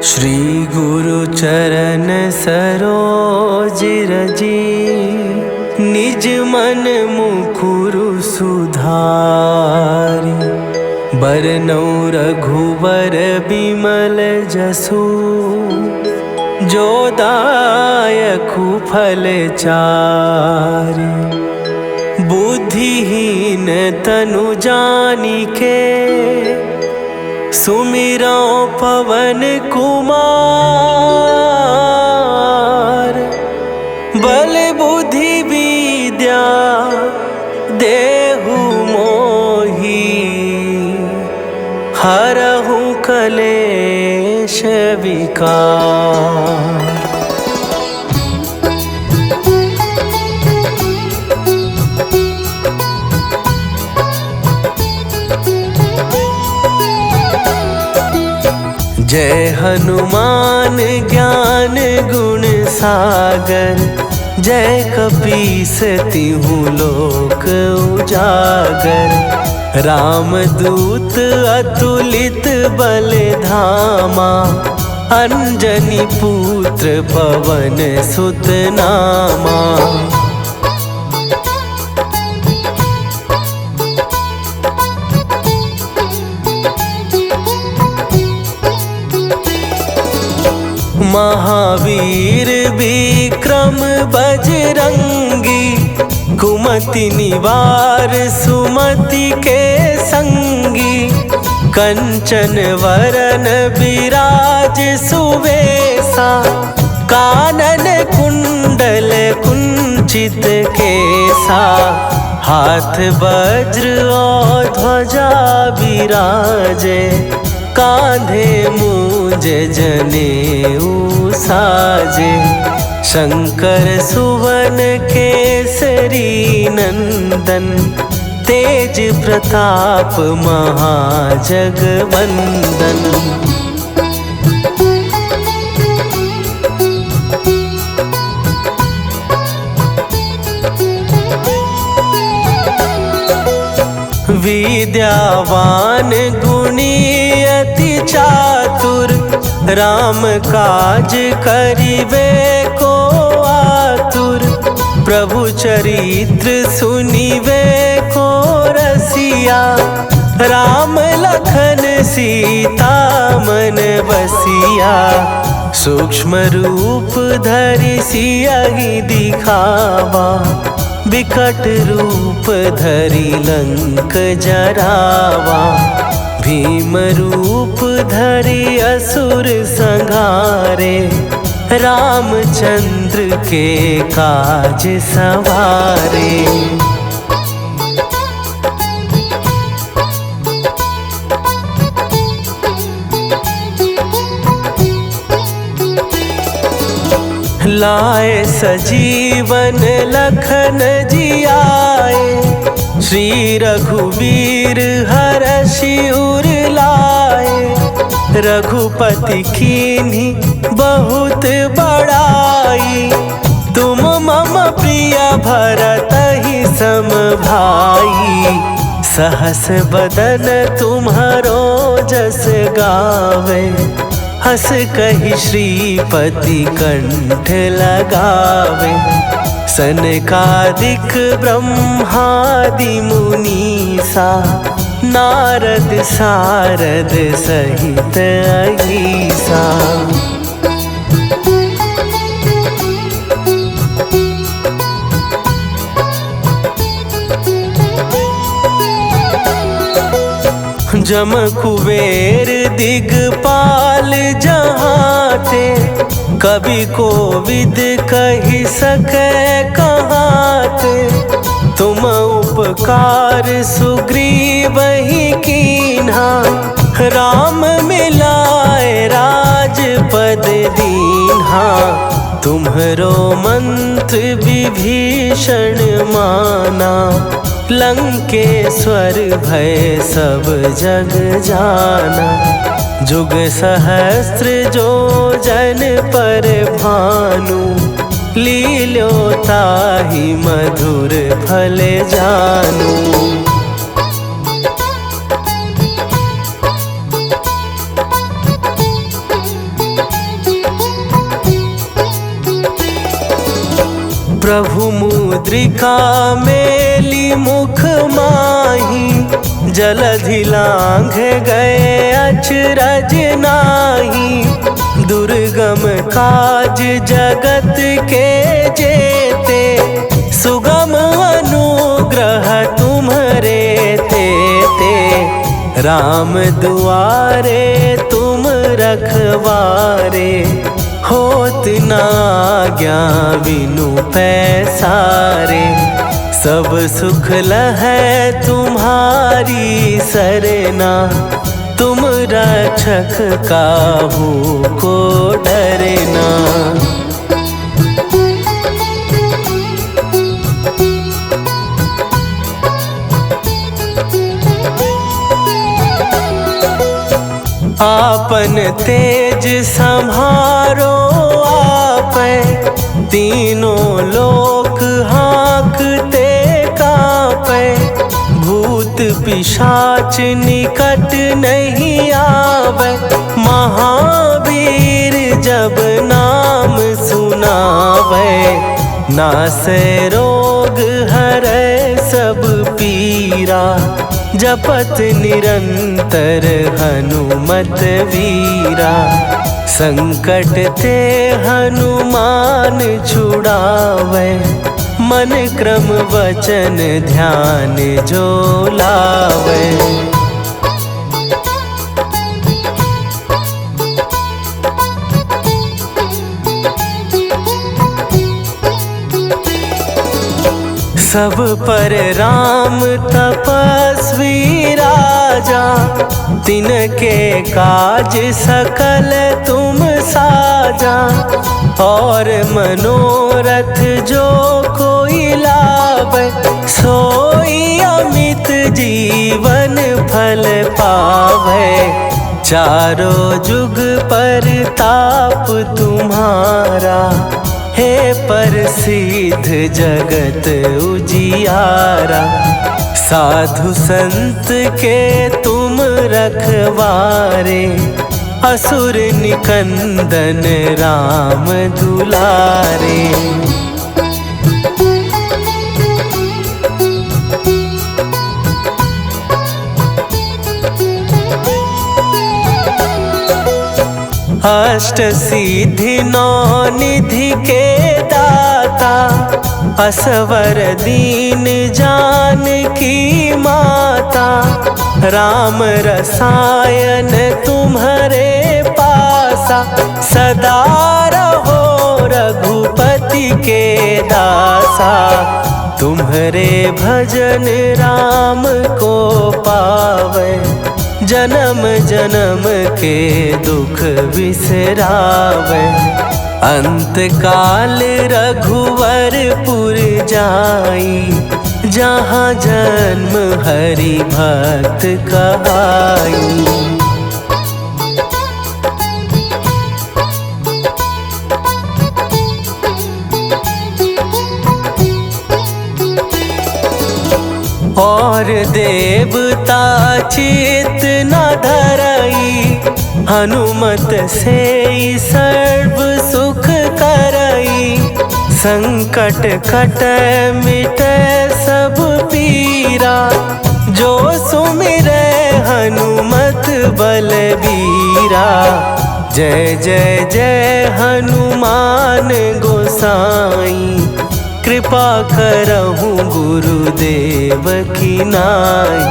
श्री गुरु चरण सरोज रजी, निज मन मुकुरु सुधारि। बरनौ रघुवर बिमल जसु, जो दायकु फल चारि। बुद्धिहीन तनु जानिके, सुमिरौ पवन कुमार। बल बुद्धि विद्या देहु मोहि, हरहु कलेश विकार। जय हनुमान ज्ञान गुण सागर, जय कपीस तिहु लोक उजागर। रामदूत अतुलित बल धामा, अंजनी पुत्र पवन सुत नामा। महावीर विक्रम बजरंगी, कुमति निवार सुमति के संगी। कंचन वरन विराज सुवेसा, कानन कुंडल कुंचित केसा। हाथ वज्र और ध्वजा विराजे, कांधे मूंज जनेऊ साजे। शंकर सुवन केसरी नंदन, तेज प्रताप महाजगवंदन। विद्यावान गुणी अति चातुर, राम काज करिबे को आतुर। प्रभु चरित्र सुनिबे को रसिया, राम लखन सीता मन बसिया। सूक्ष्म रूप धरि सियहि दिखावा, विकट रूप धरि लंक जरावा। भीम रूप धरि असुर संहारे, रामचंद्र के काज सवारे। लाए सजीवन लखन जियाए, श्री रघुवीर हरषि उर लाए। रघुपति कीन्ही बहुत बड़ाई, तुम मम प्रिय भरतहि सम भाई। सहस बदन तुम्हरो जस गावे, हस कहि श्रीपति कंठ लगावे। सनकादिक ब्रह्मादि मुनीसा, नारद सारद सहित अहीसा। जम कुबेर दिगपाल जहाते, कवि कोविद कहि सकै कहाते। तुम उपकार सुग्रीवहि कीन्हा, राम मिलाए राजपद दीन्हा। तुम्हरो मंत्र विभीषण माना, लंकेश्वर भय सब जग जाना। जुग सहस्त्र जो जन पर भानु, लील्यो ताहि मधुर फल जानू। प्रभु मुद्रिका मेली मुख माही, जलधि लांघ गए अचरज नाही। दुर्गम काज जगत के जेते, सुगम अनुग्रह तुम्हरे ते। राम दुआरे तुम रखवारे, होत ना आज्ञा बिनु पैसारे। सब सुख लहै तुम्हारी सरना, तुम रक्षक काहू को डरना। आपन तेज संभारो आपै, तीनों लोक हाँकते कांपै। भूत पिशाच निकट नहीं आवे, महावीर जब नाम सुनावे। नासै रोग हरै सब पीरा, जपत निरंतर हनुमत वीरा। संकट ते हनुमान छुड़ावे, मन क्रम वचन ध्यान जो लावे। सब पर राम तपस्वी राजा, तिनके काज सकल तुम साजा। और मनोरथ जो कोई लावे, सोई अमित जीवन फल पावे। चारों जुग परताप तुम्हारा, हे प्रसिद्ध जगत उजियारा। साधु संत के तुम रखवारे, असुर निकंदन राम दुलारे। अष्ट सिद्धि नौ निधि के दाता, असवर दीन जानकी माता। राम रसायन तुम्हारे पासा, सदा रहो रघुपति के दासा। तुम्हारे भजन राम को पावे, जन्म जन्म के दुख बिसरावे। अंत काल रघुवरपुर जाई, जहाँ जन्म हरि भक्त कहाई। और देवता चित न धरई, हनुमत से सर्व सुख करई। संकट कट मिट सब पीरा, जो सुमिरै हनुमत बलबीरा। जय जय जय हनुमान गोसाई, कृपा करहूँ गुरुदेव की नाई।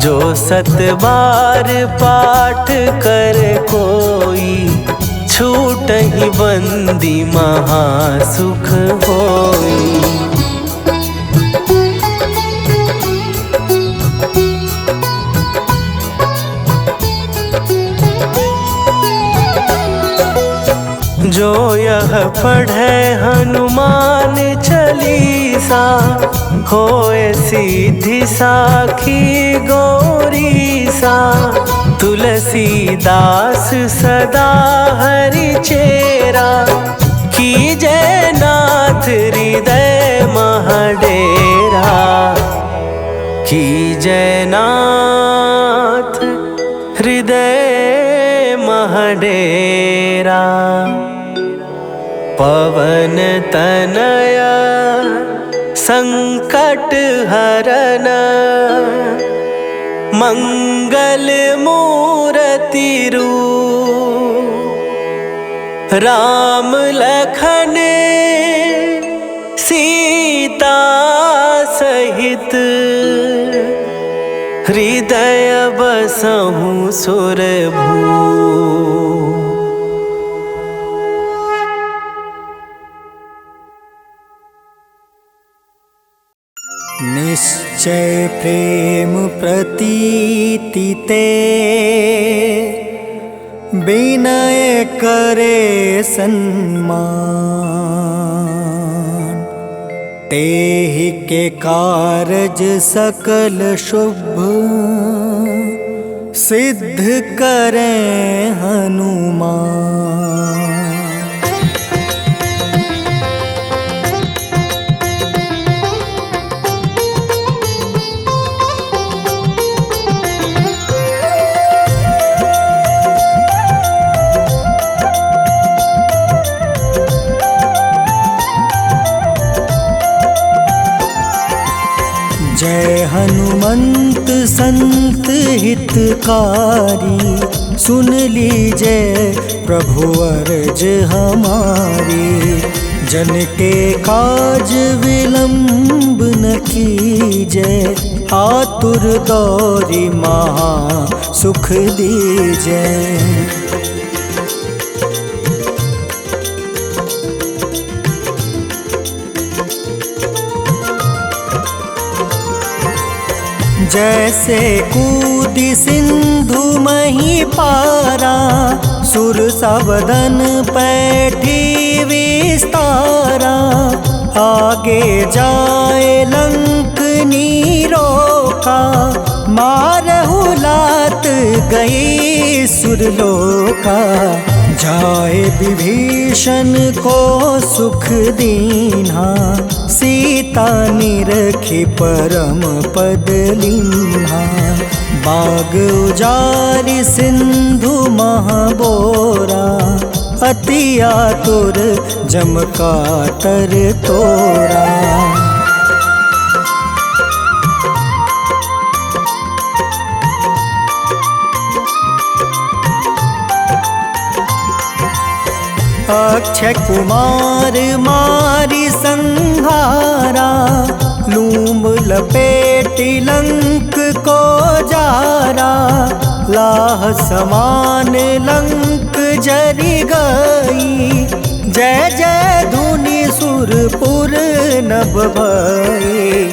जो सत बार पाठ कर कोई, छूटहि बंदी महासुख होई। जो यह पढ़े हनुमान चालीसा, होए सीधी साखी गौरीसा। तुलसीदास सदा हरि चेरा, कीजय नाथ हृदय महडेरा। कीजय नाथ हृदय महडेरा। पवन तनया संकट हरन मंगल मूर्ति रूप राम लखन सीता सहित हृदय बसहु सुरभूप। निश्चय प्रेम प्रतीति ते विनय करे सन्मान। तेहि के कारज सकल शुभ सिद्ध करें हनुमान। जय हनुमंत संत हितकारी, सुन लीजय प्रभु अर्ज हमारी। जन के काज विलंब न कीजय, आतुर दौरी महा सुख दीजय। जैसे कूदी सिंधु मही पारा, सुरसा बदन पैठी विस्तारा। आगे जाए लंक नीरोका, मारहु लात गई सुरलोका। जाए विभीषण को सुख दीन्हा, सीता निरखी परम पद लीन्हा। बाग उजारि सिंधु महाबोरा, अति आतुर जम कातर तोरा। अक्षय कुमार मारी संहारा, लूम लपेटी लंक को जारा। लाह समान लंक जरि गई, जय जय धुनि सुरपुर नभ भई।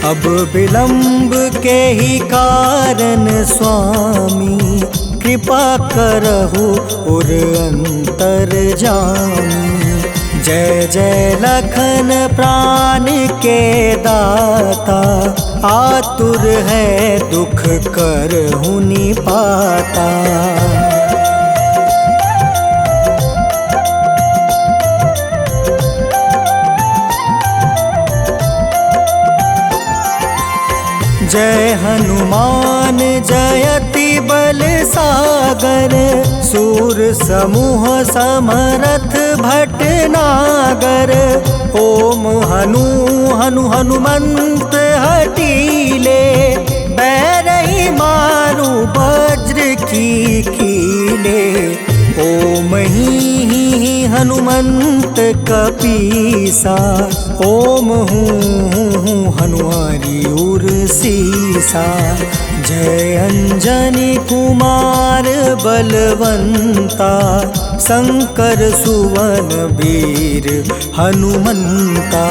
अब विलंब के ही कारण स्वामी, कृपा करहु उर अंतर जामी। जय जय लखन प्राण के दाता, आतुर है दुख करहु निपाता। जय हनुमान जयति बल सागर, सूर समूह समरथ भटनागर। ओम हनु हनु हनुमंत हटीले, बैरही मारू वज्र की कीले। ओम ही हनुमंत कपीसा, ओम हूँ हनुमारी उर सीसा। जय अंजनी कुमार बलवंता, शंकर सुवन वीर हनुमंता।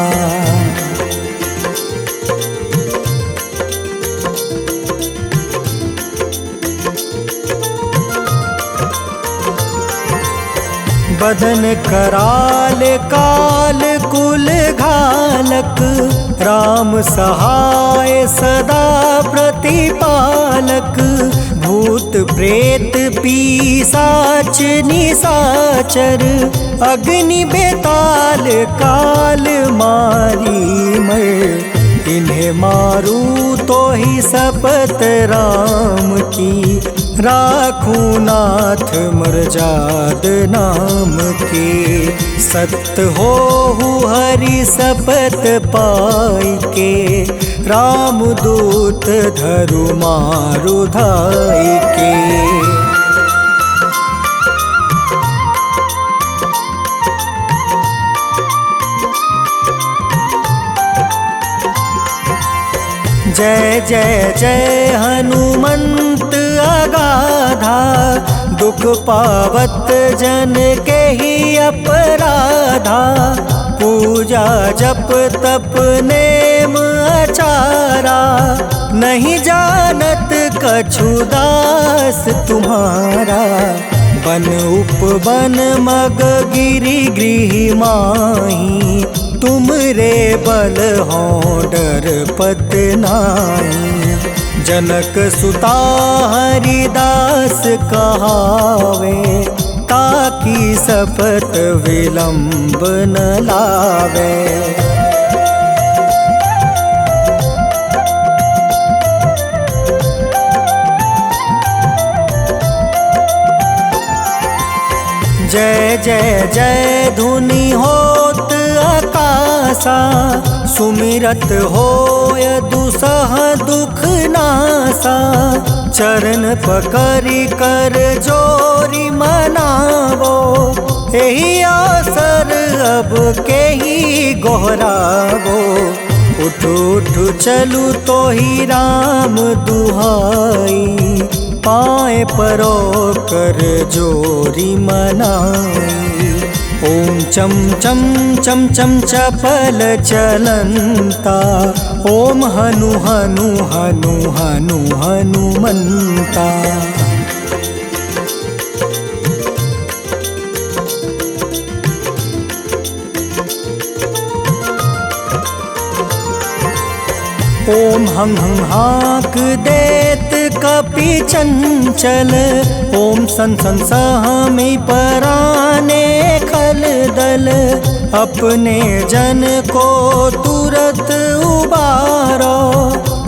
बदन कराल काल कुल घालक, राम सहाय सदा प्रतिपालक। भूत प्रेत पिशाच निशाचर, अग्नि बेताल काल मारी मर। इन्हें मारू तो ही शपथ राम की, राखूं नाथ मर्जाद नाम के। सत्य हो हरि सपत पाई के, रामदूत धरु मारु धाई के। जय जय जय हनुमंत अगाधा, दुख पावत जन के ही अपराधा। पूजा जप तप नेम आचारा, नहीं जानत कछु दास तुम्हारा। बन उपवन मग गिरि गृह माही, तुम रे बल हो डर पत नाई। जनक सुता हरिदास कहावे, ताकि सपत विलंब न लावे। जय जय जय धुनि होत आकाशा, सुमिरत होय दुसह दुख नासा। चरण पकड़ि कर जोरी मनावो, एही आसर अब के ही गोहरावो। उठ उठ चलू तो ही राम दुहाई, पाए परो कर जोरी मनाई। ओम चम चम चम चम चपल चलंता, ओम हनु हनु हनु हनु हनुमंता। ओम हं हं हाक देत कपि चंचल, ओम सन सन सहमी पराने खल दल। अपने जन को तुरत उबारो,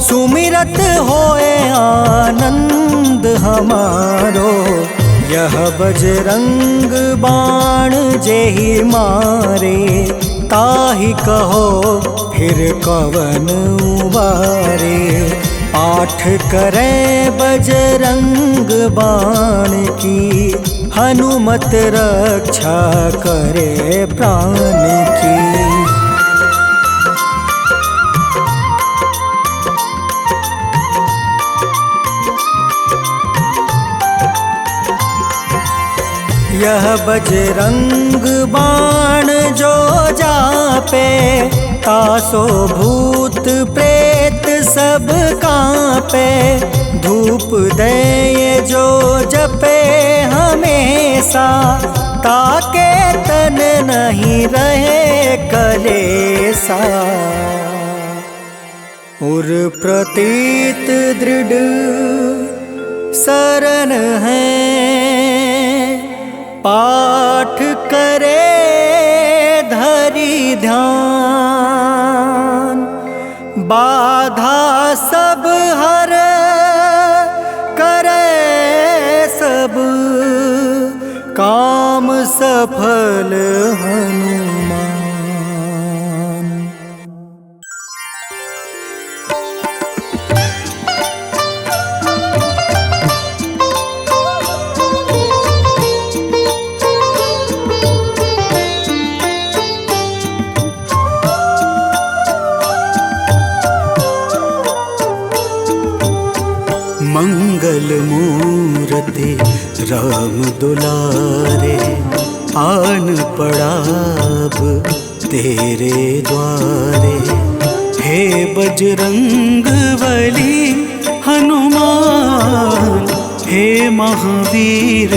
सुमिरत होए आनंद हमारो। यह बजरंग बाण जेहि मारे, ताहि कहो फिर कवन उबारे। पाठ करें बजरंग बाण की, हनुमत रक्षा करे प्राण की। यह बजरंग बाण जो जापे, तासो भूत प्रेत सब कांपे। धूप दे जो जपे हमेशा, ताके तन नहीं रहे कलेसा। उर प्रतीत दृढ़ शरण है, पाठ करे धरि ध्यान। बाधा सब हर करे सब, काम सफल हनुमान। मंगल मूर्ति राम दुलारे, आन पड़ाब तेरे द्वारे। हे बजरंग बली हनुमान, हे महावीर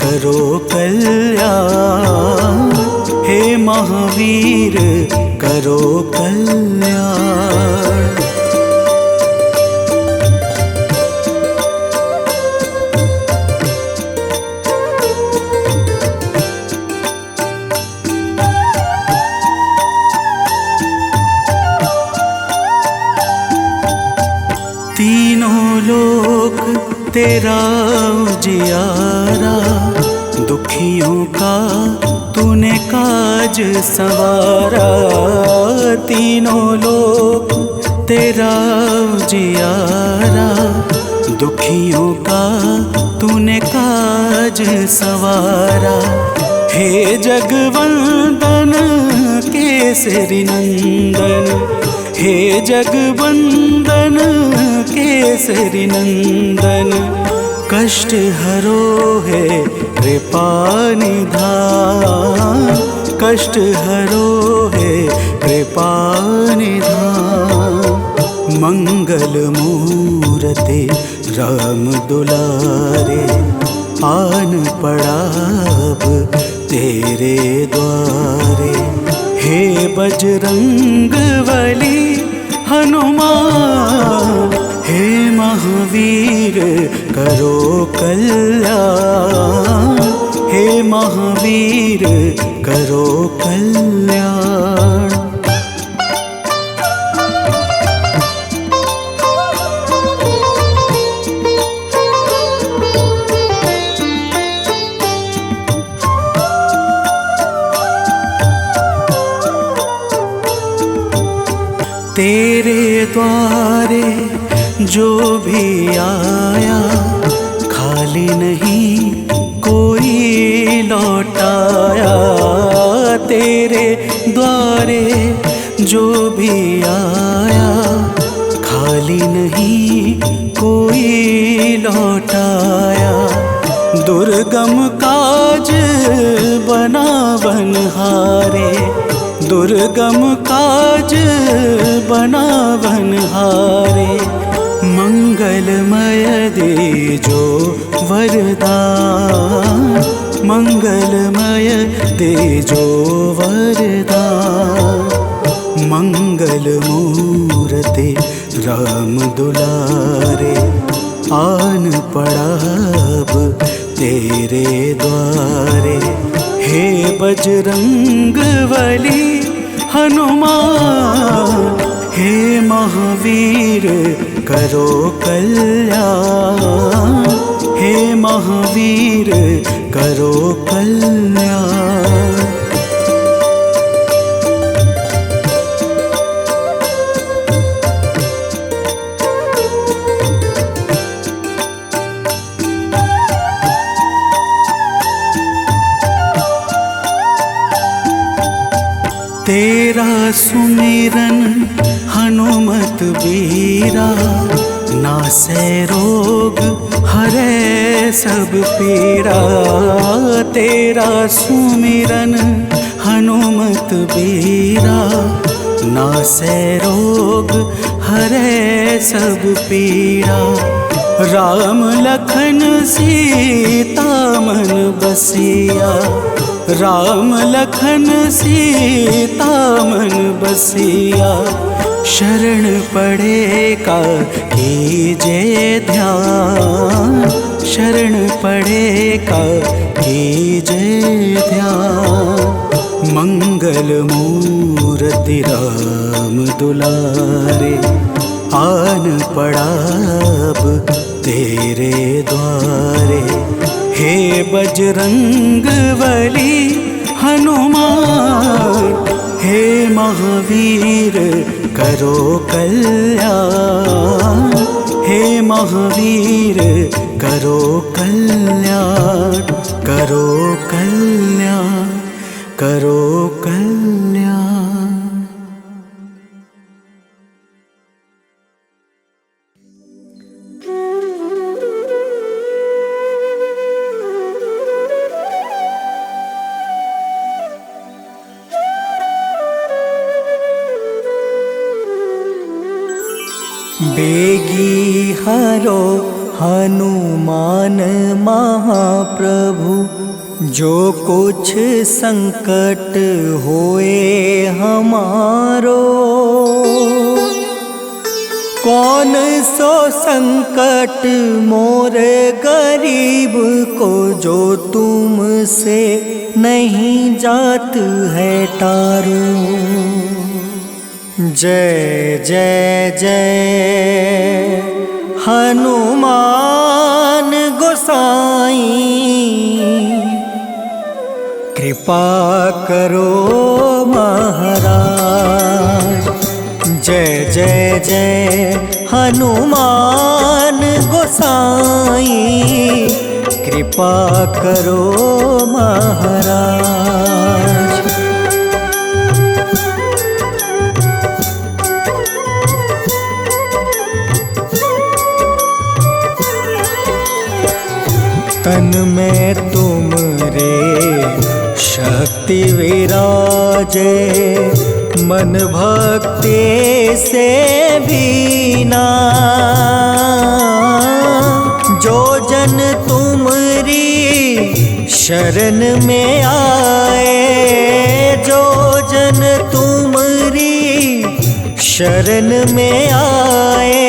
करो कल्याण। हे महावीर करो कल्याण। तीनों लोक तेरा जियारा, दुखियों का तूने काज संवारा। तीनों लोक तेरा जियारा, दुखियों का तूने काज संवारा। हे जगवंदन केसरी नंदन, हे जगवंदन केसरी नंदन, कष्ट हरो है कृपा निधान, कष्ट हरो है कृपा निधान। मंगल मूर्ति राम दुलारे, आन पड़ा अब तेरे द्वारे। हे बजरंग बली हनुमान, हे महावीर करो कल्याण, हे महावीर करो कल्याण। तेरे द्वारे जो भी आया, खाली नहीं कोई लौटाया। तेरे द्वारे जो भी आया, खाली नहीं कोई लौटाया। दुर्गम काज बना बनहारे, दुर्गम काज बना बनहारे। मंगलमय दे जो वरदान, मंगलमय दे जो वरदान। मंगल मूर्ति राम दुलारे, आन पड़ा अब तेरे द्वारे। हे बजरंग बली हनुमान, हे महावीर करो कल्याण, हे महावीर करो कल्याण। तेरा सुमिरन हनुमत बीरा, नासै रोग हरै सब पीरा। तेरा सुमिरन हनुमत बीरा, नासै रोग हरै सब पीरा। राम लखन सीता मन बसिया, राम लखन सीता मन बसिया। शरण पड़े का कीजे ध्यान, शरण पड़े का कीजे ध्यान। मंगल मूर्ति राम दुलारे, आन पड़ा अब तेरे द्वारे। हे बजरंग बली हनुमान, हे महावीर करो कल्याण, हे महावीर करो कल्याण, करो कल्याण, करो कल्याण। बेगी हरो हनुमान महाप्रभु, जो कुछ संकट होए हमारो। कौन सो संकट मोरे गरीब को, जो तुमसे नहीं जात है टारो। जय जय जय हनुमान गोसाई कृपा करो महाराज। जय जय जय हनुमान गोसाई कृपा करो महाराज। तन में तुमरे शक्ति विराजे, मन भक्ति से बीना। जो जन तुमरी शरण में आए, जो जन तुमरी शरण में आए,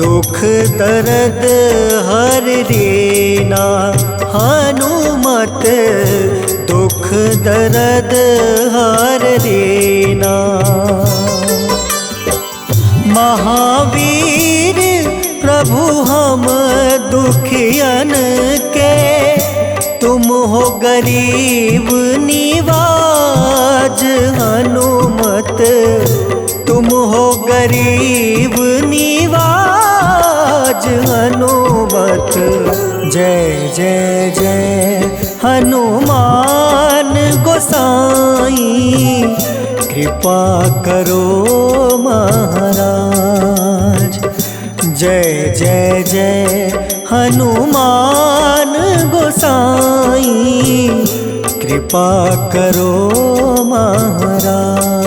दुख दर्द हर लेना। हनुमत दुख दर्द हर लेना। महावीर प्रभु हम दुखियन के, तुम हो गरीब निवाज। हनुमत तुम हो गरीब निवाज। हनुमत जय जय जय हनुमान गोसाई कृपा करो महाराज। जय जय जय हनुमान गोसाई कृपा करो महाराज।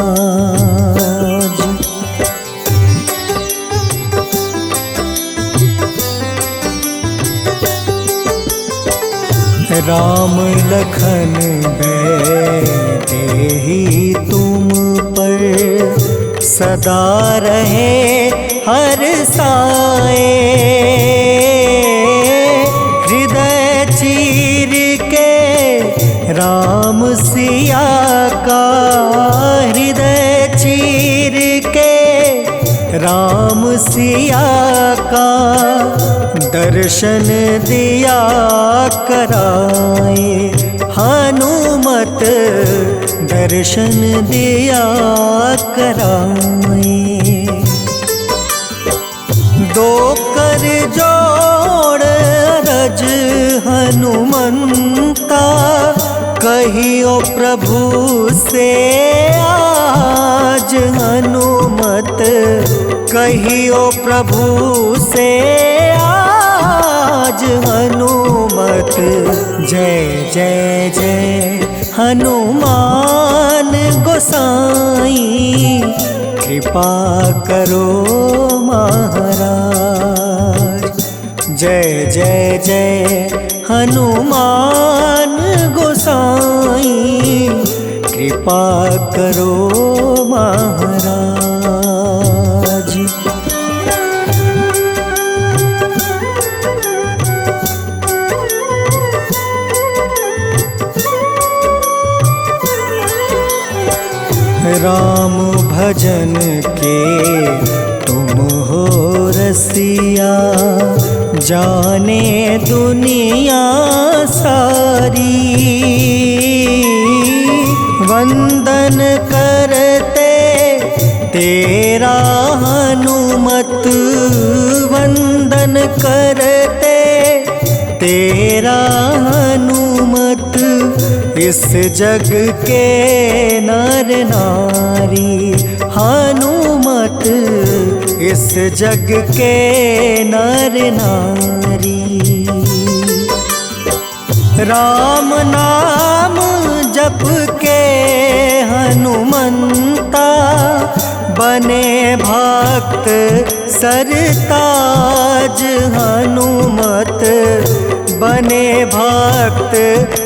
राम लखन देहि तुम पर, सदा रहे हर साए। हृदय चीर के राम सिया का, हृदय चीर के राम सिया का, दर्शन दिया कराए। हनुमत दर्शन दिया कराए। दो कर जोड़ रज हनुमंता, कहियो प्रभु से आज। हनुमत कहियो प्रभु से आज। हनुमत जय जय जय हनुमान गोसाई कृपा करो महाराज। जय जय जय हनुमान गोसाई कृपा करो महाराज। राम भजन के तुम हो रसिया, जाने दुनिया सारी। वंदन करते तेरा हनुमत, वंदन करते तेरा हनुमत। इस जग के नर नारी हनुमत, इस जग के नर नारी। राम नाम जप के हनुमंता, बने भक्त सरताज। हनुमत बने भक्त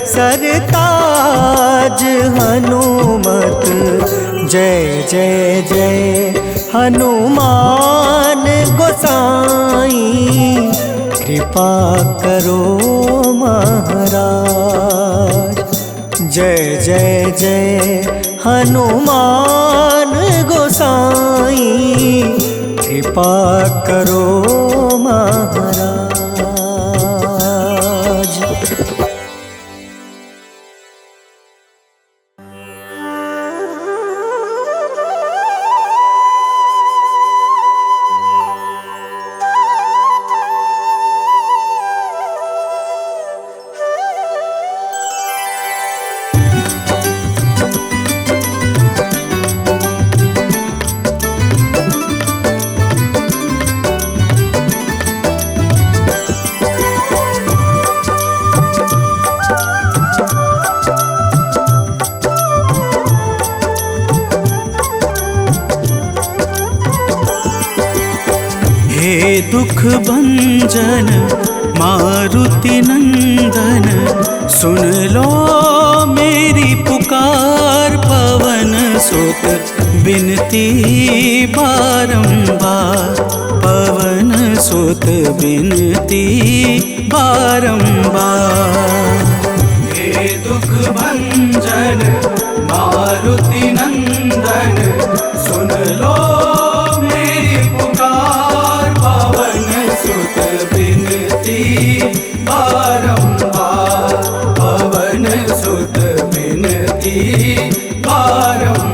सरताज। हनुमत जय जय जय हनुमान गोसाई कृपा करो महाराज। जय जय जय हनुमान गोसाई कृपा करो महाराज। हे दुख भंजन मारुति नंदन, सुन लो मेरी पुकार। पवन सुत बिनती बारंबार, पवन सुत बिनती बारंबार। हे दुख भंजन मारुति नंदन, सुन लो मेरी पुकार। पवन सुत बिनती बारंबार, पवन सुत बिनती बारंबार।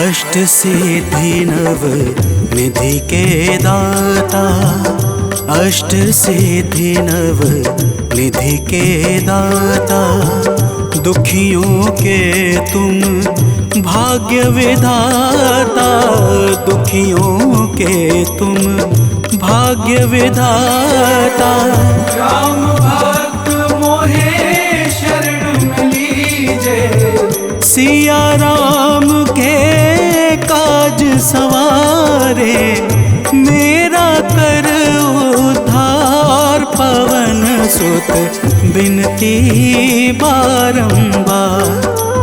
अष्ट सिद्धि नव निधि के दाता, अष्ट सिद्धि नव निधि के दाता। दुखियों के तुम भाग्य विधाता, दुखियों के तुम भाग्य विधाता। राम भक्त मोहे शरण लीजे, सिया राम के काज सवारे। मेरा कर उद्धार, पवन सुत बिनती बारंबार,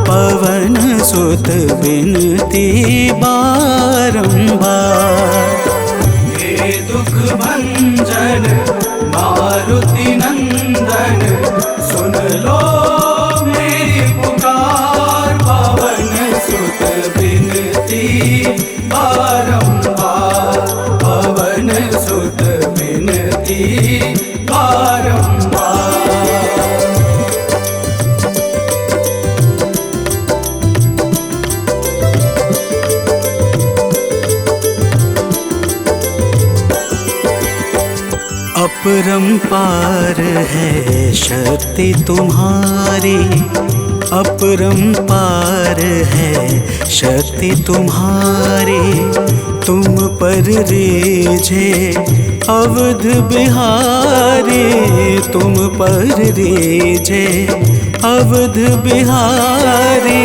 पवन सुत बिनती बारंबार। हे दुख भंजन मारुति नंदन, सुन लो मेरी पुकार। पवन सुत बिनती बारंबार, पवन सुत बिनती बारंबार। अपरंपार है शक्ति तुम्हारी, अपरंपार है शक्ति तुम्हारी। तुम पर रीझे अवध बिहारी, तुम पर रीझे अवध बिहारी।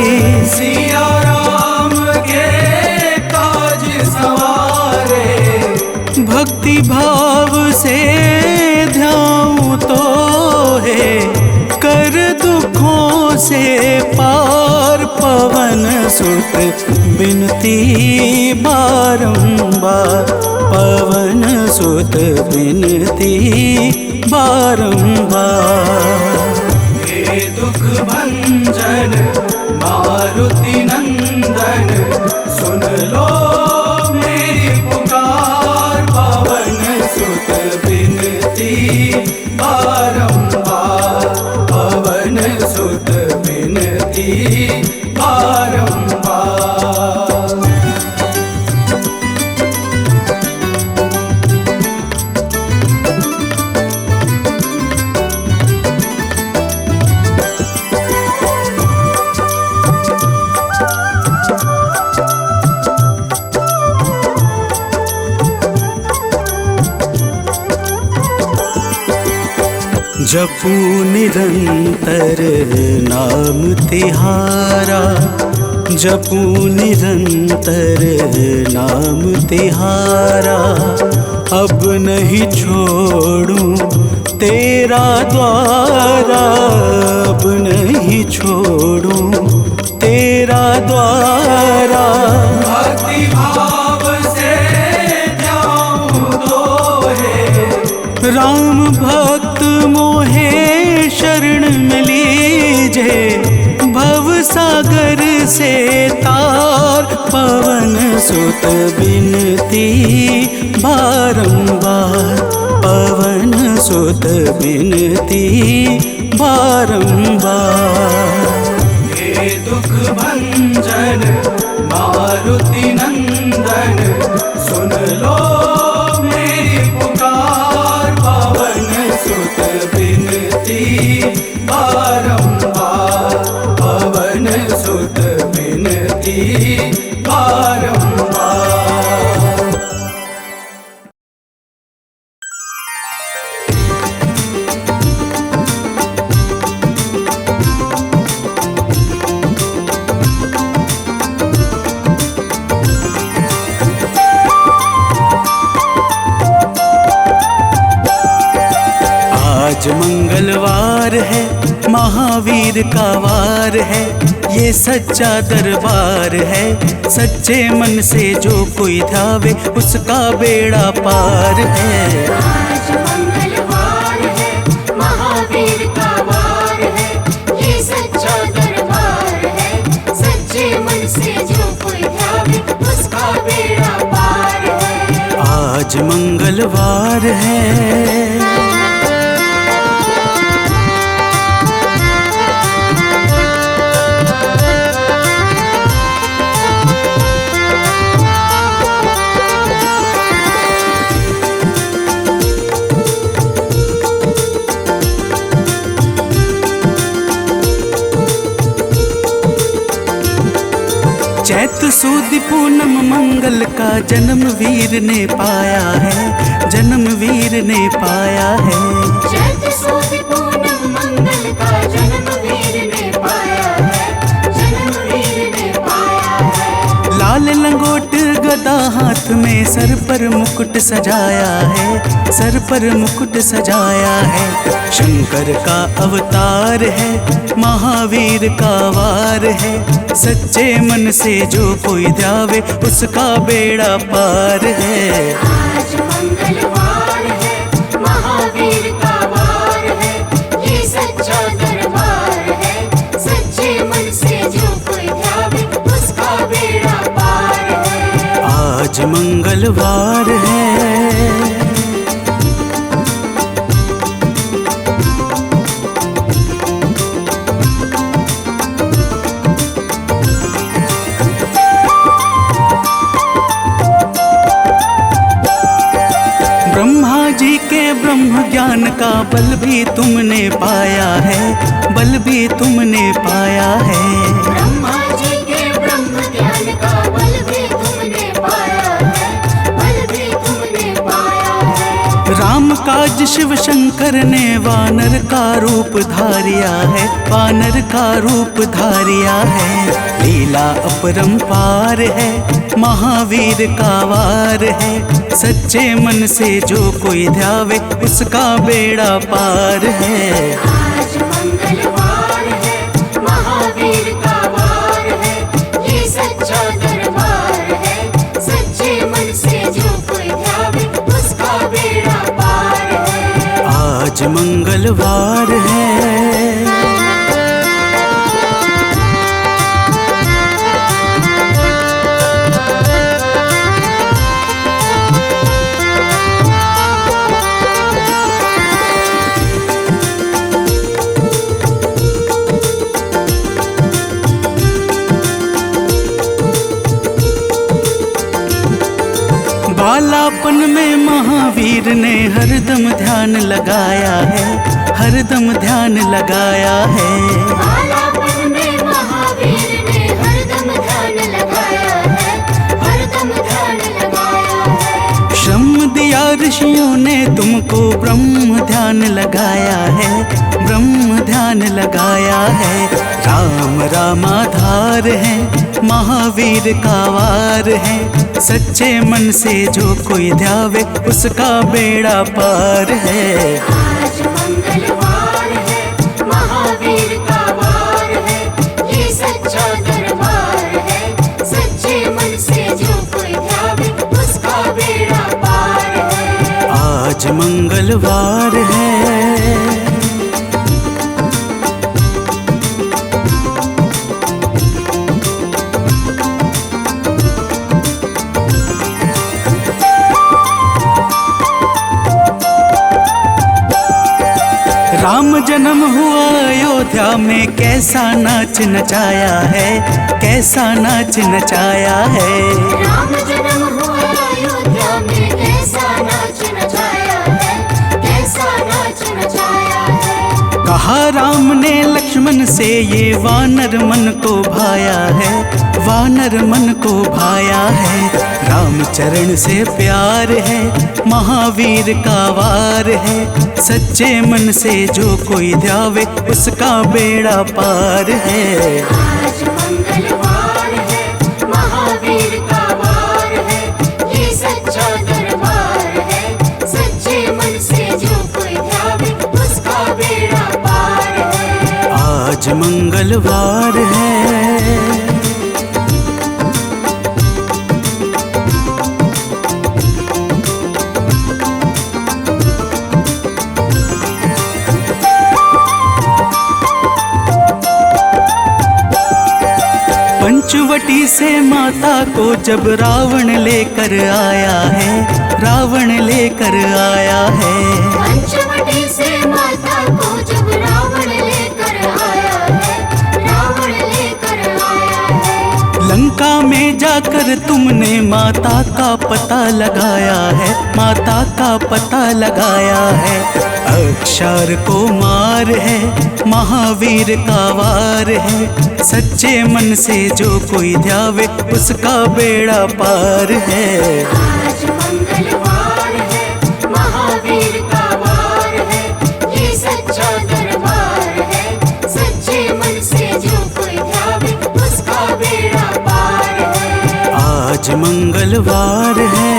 सिया राम के काज सवारे, भक्ति भाव से ध्याऊं तो है। कर दुखों से पार, पवन सुत बिनती बारंबार, पवन सुत बिनती बारंबार। हे दुख भंजन मारुति नंदन, सुन लो मेरी पुकार। पवन सुत बिनती बारंबार, पवन सुत बिनती बारंबार। जपू निरंतर नाम तिहारा, जपू निरंतर नाम तिहारा। अब नहीं छोड़ूं तेरा द्वारा, अब नहीं छोड़ूं तेरा द्वारा। भक्ति भाव से ध्याऊं तो है, सागर से तार, पवन सुत बिनती बारंबार, पवन सुत बिनती बारंबार। हे दुख भंजन मारुति नंदन, सुन लो मेरी पुकार, पवन सुत बिनती बारंबार, पवन सुत बिनती बारंबार। आज मंगलवार है, महावीर का वार है, ये सच्चा दरबार है, सच्चे मन से जो कोई ध्यावे उसका बेड़ा पार है। आज मंगलवार है, महावीर का वार है, ये सच्चा दरबार है, सच्चे मन से जो कोई ध्यावे उसका बेड़ा पार है। आज मंगलवार है। चैत सुद पूनम मंगल का जन्म वीर ने पाया है, जन्म वीर ने पाया है। चैत सुद पूनम मंगल का जन्म वीर ने पाया है, जन्म वीर ने पाया है। लाल लंगोट गदा हाथ में, सर पर मुकुट सजाया है, सर पर मुकुट सजाया है। शंकर का अवतार है, महावीर का वार है, सच्चे मन से जो कोई ध्यावे उसका बेड़ा पार है। आज मंगलवार है, महावीर का वार है, ये सच्चा दरबार है, सच्चे मन से जो कोई ध्यावे उसका बेड़ा पार है। आज मंगलवार है। ब्रह्मा जी के ब्रह्म ज्ञान का बल भी तुमने पाया है, बल भी तुमने पाया है। ब्रह्मा जी के ब्रह्म ज्ञान का बल भी तुमने पाया है, बल भी तुमने पाया है। राम काज शिव शंकर ने वानर का रूप धारिया है, वानर का रूप धारिया है। लीला अपरंपार है, महावीर का वार है, सच्चे मन से जो कोई ध्यावे उसका बेड़ा पार है। आज मंगलवार है, महावीर का वार है, ये सच्चा दरबार है, सच्चे मन से जो कोई ध्यावे उसका बेड़ा पार है। आज मंगलवार है। बालापन में महावीर ने हरदम ध्यान लगाया है, हरदम ध्यान लगाया है। बालापन में महावीर ने हरदम ध्यान लगाया है, हरदम ध्यान लगाया है। श्रम दिया ऋषियों ने तुमको, ब्रह्म ध्यान लगाया है, ब्रह्म ध्यान लगाया है। राम रामाधार है, महावीर का वार है, सच्चे मन से जो कोई ध्यावे उसका बेड़ा पार है। आज मंगलवार है, महावीर का वार है, ये सच्चा दरबार है, सच्चे मन से जो कोई ध्यावे उसका बेड़ा पार है। आज मंगलवार है। अयोध्या में कैसा नाच नचाया है, कैसा नाच नचाया है। राम जन्म हुआ अयोध्या में, कैसा नाच नचाया है, कैसा नाच नचाया है। कहा राम ने लक्ष्मण से ये वानर मन को भाया है, वानर मन को भाया है। रामचरण से प्यार है, महावीर का वार है। सच्चे मन से जो कोई ध्यावे उसका बेड़ा पार है। आज मंगलवार है, महावीर का वार है, ये सच्चा दरबार है। सच्चे मन से जो कोई ध्यावे उसका बेड़ा पार है। आज मंगलवार है। पंचवटी से माता को जब रावण लेकर आया है, रावण लेकर आया है। पंचवटी से माता को जब रावण लेकर आया है, रावण लेकर आया है। लंका में जाकर तुमने माता का पता लगाया है, माता का पता लगाया है। अक्षर को मार है, महावीर का वार है। सच्चे मन से जो कोई ध्यावे उसका बेड़ा पार है। आज मंगलवार है, महावीर का वार है, ये सच्चा दरबार है। सच्चे मन से जो कोई ध्यावे उसका बेड़ा पार है। आज मंगलवार है।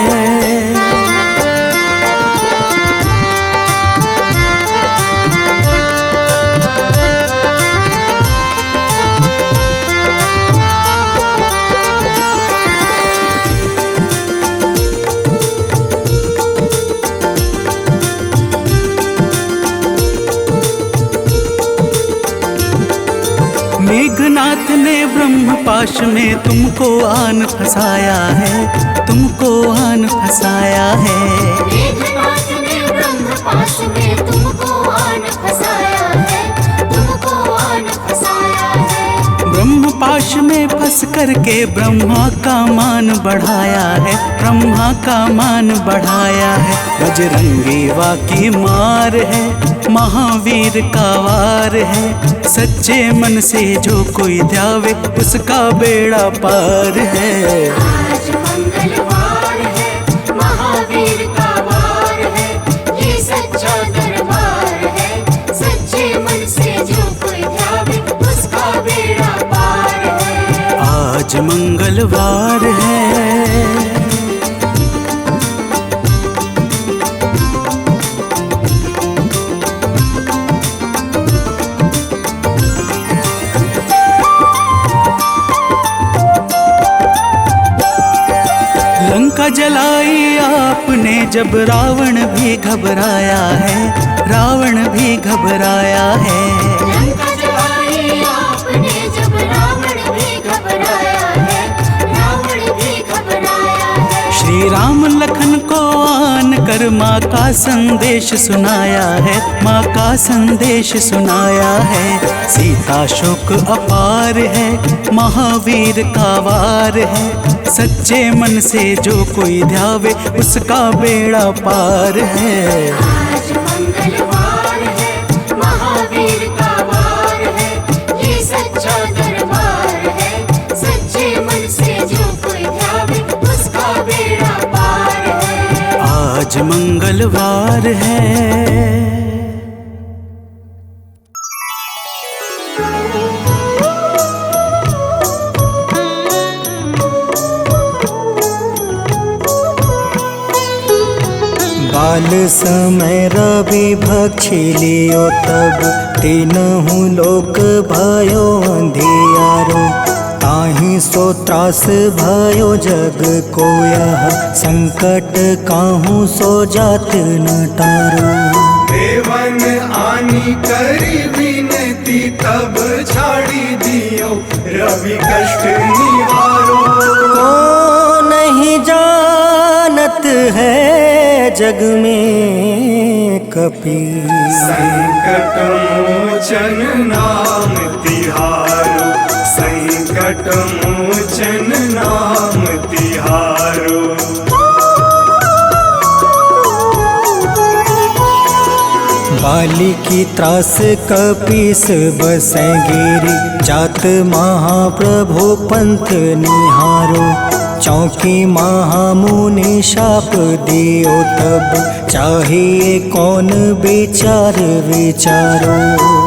मेघनाथ ने ब्रह्मपाश में तुमको आन फंसाया है, तुमको आन फंसाया है। मेघनाथ ने ब्रह्मपाश में तुमको आन फंसाया है, तुमको आन फंसाया है। ब्रह्मपाश में फंस करके ब्रह्मा का मान बढ़ाया है, ब्रह्मा का मान बढ़ाया है। बजरंगी वाकी मार है, महावीर का वार है। सच्चे मन से जो कोई ध्यावे उसका बेड़ा पार है। आज मंगलवार है, महावीर का वार है, ये सच्चा दरबार है। सच्चे मन से जो कोई ध्यावे उसका बेड़ा पार है। आज मंगलवार है। लंका जलाई आपने जब रावण भी घबराया है, रावण भी घबराया है। लंका जलाई आपने जब रावण भी घबराया है, रावण भी घबराया है। श्री राम लखन को आन कर माँ का संदेश सुनाया है, माँ का संदेश सुनाया है। सीता शोक अपार है, महावीर का वार है। सच्चे मन से जो कोई ध्यावे उसका बेड़ा पार है। आज मंगलवार है, महावीर का वार है, ये सच्चा दरबार है। सच्चे मन से जो कोई ध्यावे उसका बेड़ा पार है। आज मंगलवार है। बाल समय रवि भक्षी लियो तब तीनहु लोक भयो अंधियारो। ताहि सो त्रास भयो जग को यह संकट काहू सो जात न तारो। देवन आनी करी विनती तब छाड़ी दियो रवि कष्ट निवारो। को नहीं जानत है जग में कपि। संकट मोचन नाम तिहारो, संकट मोचन नाम तिहारो। बाली की त्रास कपीस बसै गिरी, जात महाप्रभु पंथ निहारो। चौकी महामुनि शाप दियो तब, चाहिए कौन विचार विचारो।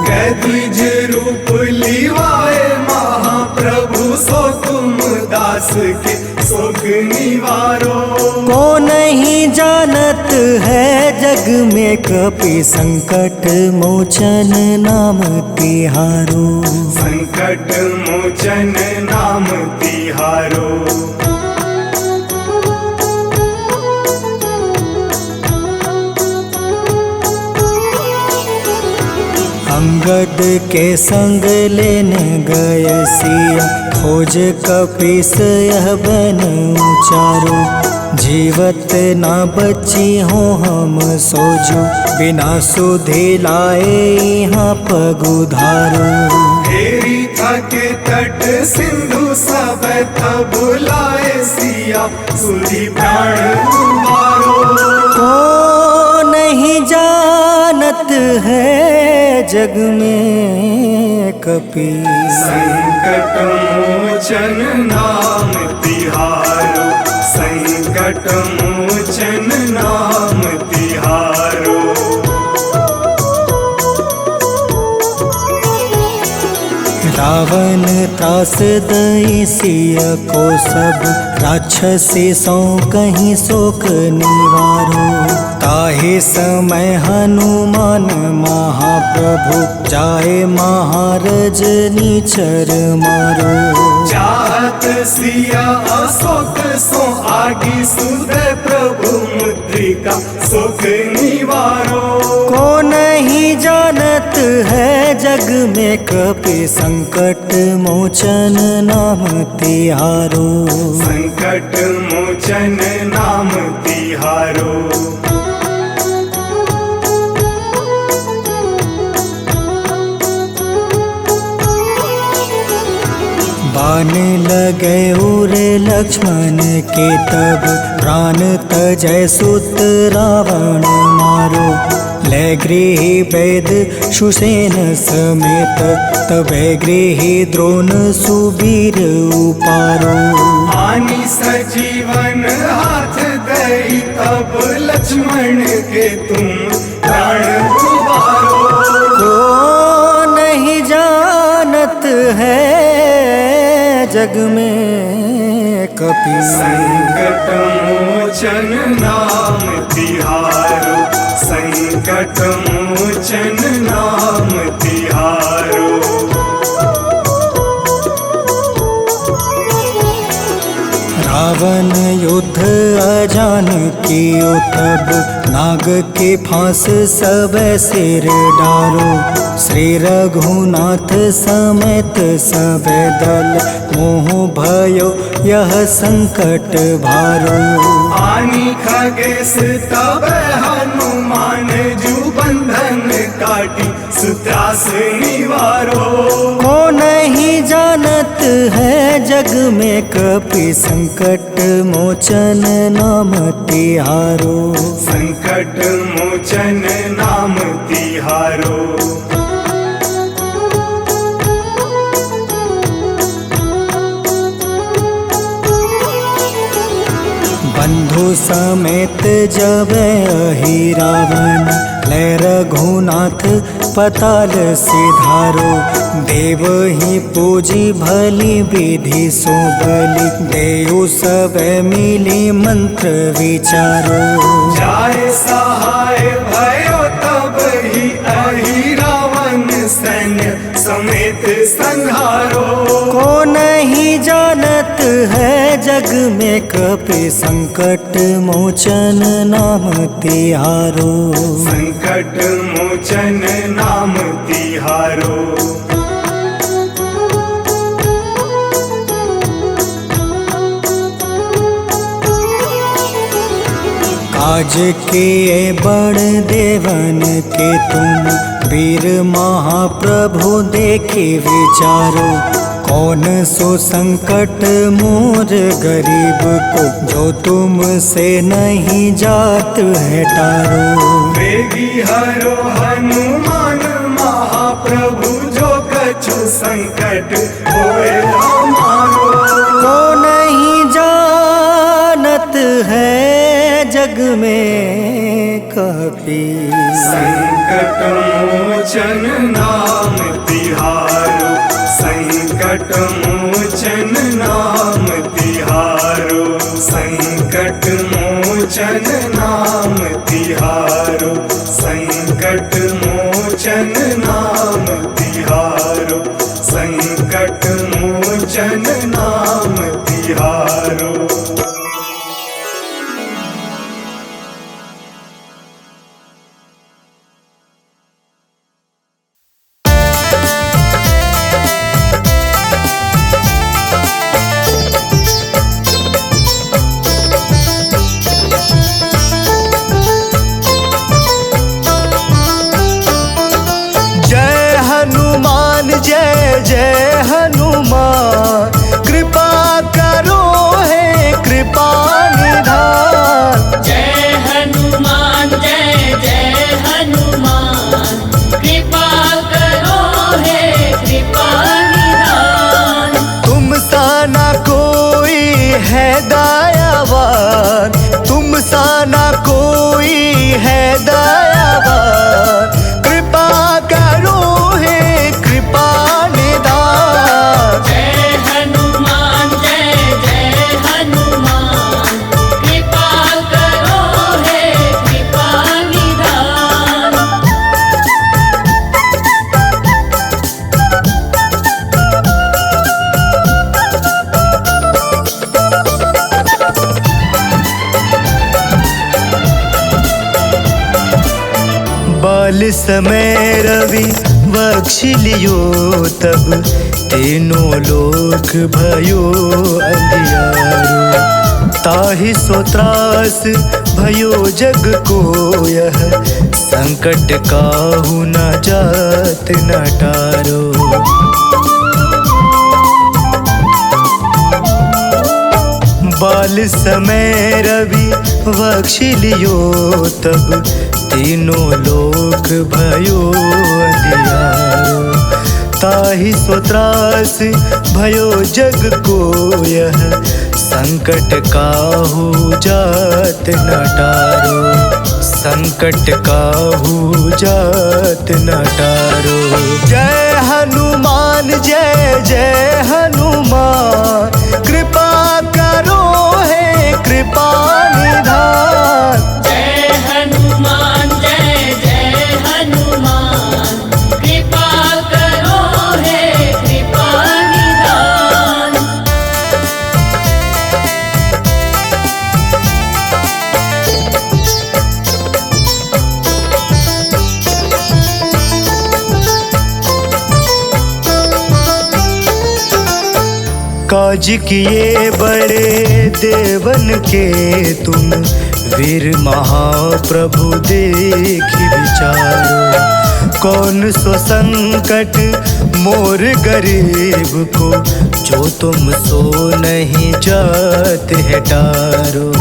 कैदिज रूप लिवाए महाप्रभु, सो तुम दास के सुख निवारो। को नहीं जानत है जग में कपि, संकट मोचन नाम तिहारो। संकट मोचन नाम तिहारो। अंगद के संग लेने गए सिया, खोज कपीस यह बन उचारो। जीवत ना बची हो हम सोजो, बिना सुधे लाए यहाँ पगुधारो। फेरी थके तट सिंधु सब तब बुलाए सिया, सुधी प्राण तुम्हारो। को नहीं जानत है जग में कपि, संकट मोचन नाम तिहारो, संकट मोचन नाम तिहारो। रावण त्रास दई सिया को सब, राक्षसी सौ कहीं शोक निवारो। ताहे समय हनुमान महाप्रभु, जाए महारज नीचर मारो। चाहत सिया अशोक सो आगी, सुदय प्रभु मुद्रिका सुख निवारो। को नहीं जानत है जग में कपि, संकट मोचन नाम तिहारो। संकट मोचन नाम तिहारो। बाण लगे उर लक्ष्मण के तब, प्राण तजय सुत रावण मारो। ले गृह वैद सुसेन समेत, तबे गृह द्रोण सुबीर उपारो। आनी सजीवन हाथ दई तब, लक्ष्मण के तुम प्राण उबारो। को नहीं जानत है जग में कपि, संकट मोचन नाम तिहारो, संकट मोचन नाम तिहारो। रावण युद्ध अजान कियो तब, नाग के फांस सब सिर डारो। श्री रघुनाथ समेत सब दल, मोह भयो यह संकट भारो। आनी खगेश तब हनुमान, जू बंधन काटी सुत्रास निवारो। को नहीं जानत है जग में कपि, संकट मोचन नाम तिहारो। संकट मोचन नाम तिहारो। बंधु समेत जब अहि रावण, ले रघुनाथ पताल सिधारो। देव ही पूजी भली विधि सो बलि, देव सब मिली मंत्र विचारो। जाए सहाय भयो तब ही अहि रावण, सैन्य समेत संहारो। को नहीं जानत है जग में कपि, संकट मोचन नाम तिहारो। संकट मोचन नाम तिहारो। राज के बड़ देवन के तुम वीर महाप्रभु देखे विचारो। कौन सो संकट मोर गरीब को जो तुमसे नहीं जात है टारो। वेगी हरो हनुमान महाप्रभु जो कछु संकट होए हमारो। को नहीं जानत है जग में कपि संकट मोचन नाम तिहारो। संकट मोचन नाम तिहारो। संकट मोचन नाम तिहारो। संकट मोचन नाम तिहारो। संकट मोचन नाम तिहारो। जय जय हनुमान कृपा करो है कृपा निधान। जय हनुमान जय जय हनुमान कृपा करो है कृपा निधान। तुम सा ना कोई है दयावान। तुम सा ना कोई है दयावान। कृपा करो है कृपा निधान। जय हनुमान जय जय हनुमान कृपा करो है कृपा निधान। बाल समय रवि बख्श लियो तब तीनों लोक भयो अंधियारो। ताहि सो त्रास भयो जग को यह संकट काहू न जात न टारो। बाल समय रवि बख्श लियो तब तीनों लोक भयो अंधियारो। ताहि सो त्रास भयो जग को यह संकट काहू जात न टारो। संकट काहू जात न टारो। जय हनुमान जय जय हनुमान कृपा करो है कृपा निधान। जय हनुमान जय जय हनुमान कृपा करो है कृपा निधान। काज किए बड़े देवन के तुम वीर महाप्रभु देखि विचारो। कौन सो संकट मोर गरीब को जो तुम सो नहीं जात है टारो।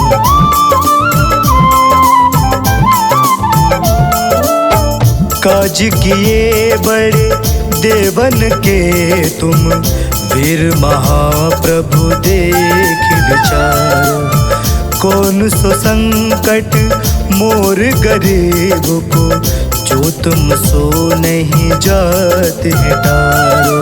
काज किए बड़े देवन के तुम वीर महाप्रभु देखि विचारो। कौन सो संकट मोर गरीब को जो तुम सो नहीं जात है टारो।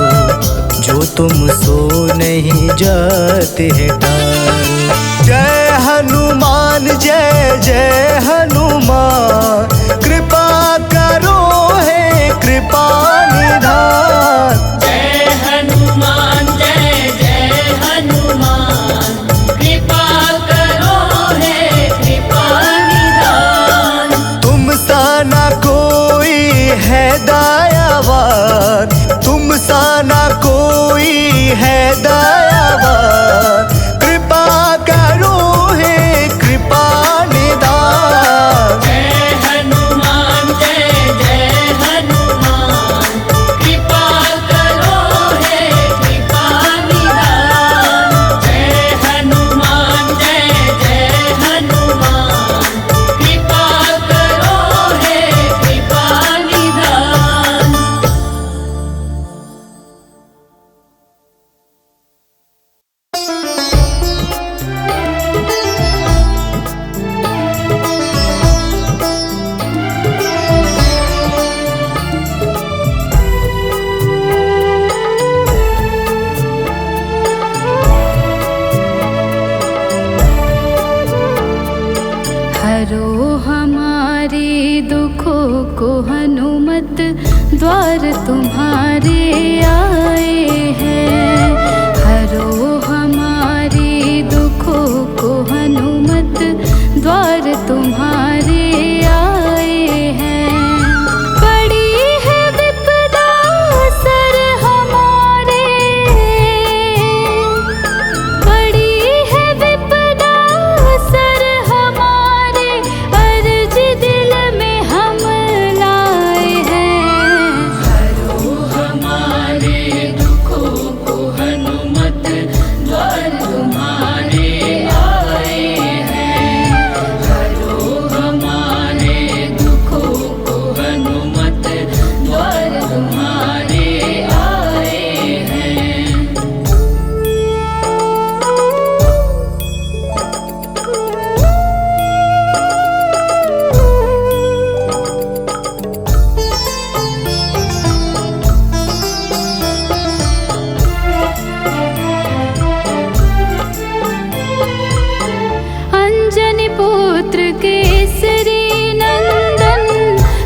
जो तुम सो नहीं जात है टारो। जय हनुमान जय जय हनुमान कृपा करो है कृपा निधान। जय हनुमान जय जय हनुमान कृपा करो है कृपा निधान। तुम सा ना कोई है दयावान। तुम सा ना कोई है दयावान। कृपा करो है कृपा निधान। हरो हमारे दुखों को हनुमत, द्वार तुम्हारे आए हैं। हरो हमारे दुखों को हनुमत, द्वार तुम्हारे आए हैं। बड़ी है विपदा सर हमारे, बड़ी है विपदा सर हमारे, अर्ज दिल में हम लाए हैं। हरो हमारे दुखों को हनुमत, द्वार तुम्हारे आए हैं। हरो हमारे दुखों को हनुमत, द्वार तुम्हारे आए हैं। अंजनी पुत्र केसरी नंदन,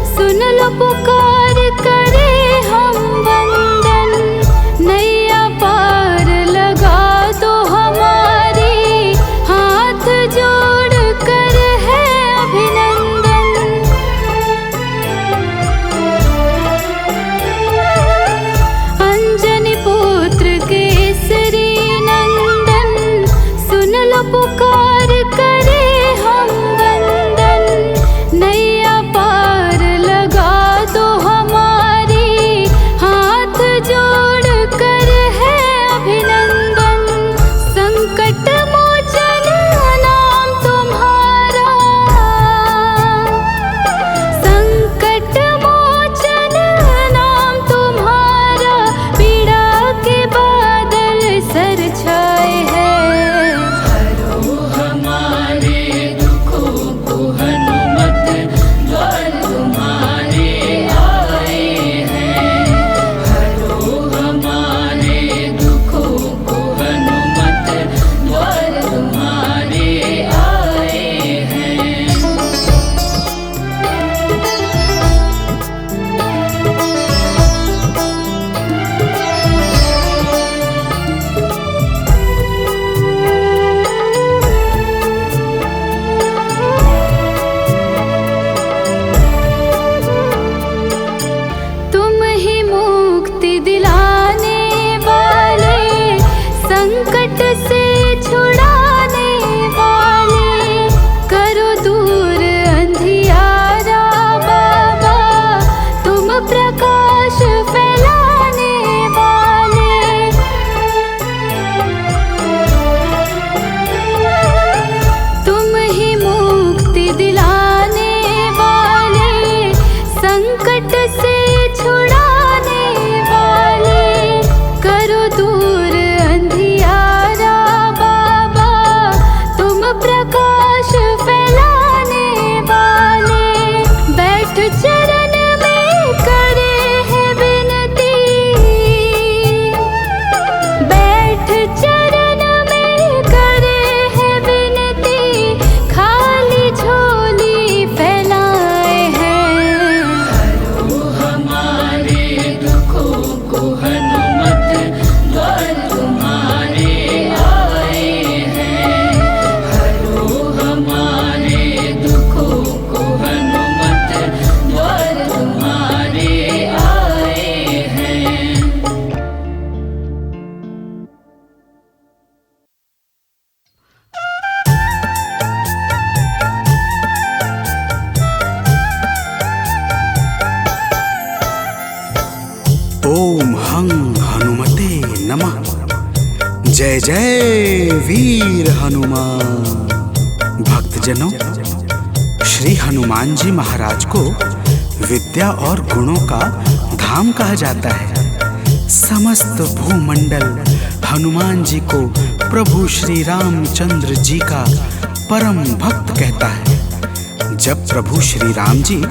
सुन लो पुकार करे हम वंदन। नैया पार लगा दो हमारी, हाथ जोड़ कर है अभिनंदन। अंजनी पुत्र केसरी नंदन, सुन लो पुकार करे हम वंदन। नैया पार लगा दो हमारी, हाथ जोड़ कर है अभिनंदन। संकट मोचन नाम तुम्हारा, संकट मोचन नाम तुम्हारा, पीड़ा के बादल सर छाए हैं। हरो हमारे दुखों को हनुमत, द्वार तुम्हारे आए हैं। हरो हमारे दुखों को हनुमत, द्वार तुम्हारे आए हैं। तुम ही मुक्ति दिलाने वाले, संकट से छुड़ाने वाले। करो दूर अंधियारा बाबा, तुम प्रकाश फैलाने वाले। तुम ही मुक्ति दिलाने वाले, संकट से छुड़ाने वाले। करो दूर अंधियारा बाबा, तुम प्रकाश फैलाने वाले। बैठ चरण में करे है विनती, बैठ चरण में करे है विनती। खाली झोली फैलाए हैं। हरो हमारे दुखों को हनुमत, द्वार तुम्हारे आए हैं। हरो हमारे दुखों को हनुमत, द्वार तुम्हारे आए हैं। ओम हं हनुमते नमः। जय जय वीर हनुमान। भक्तजनों, श्री हनुमान जी महाराज को विद्या और गुणों का धाम कहा जाता है। समस्त भूमंडल हनुमान जी को प्रभु श्री रामचंद्र जी का परम भक्त कहता है। जब प्रभु श्री राम जी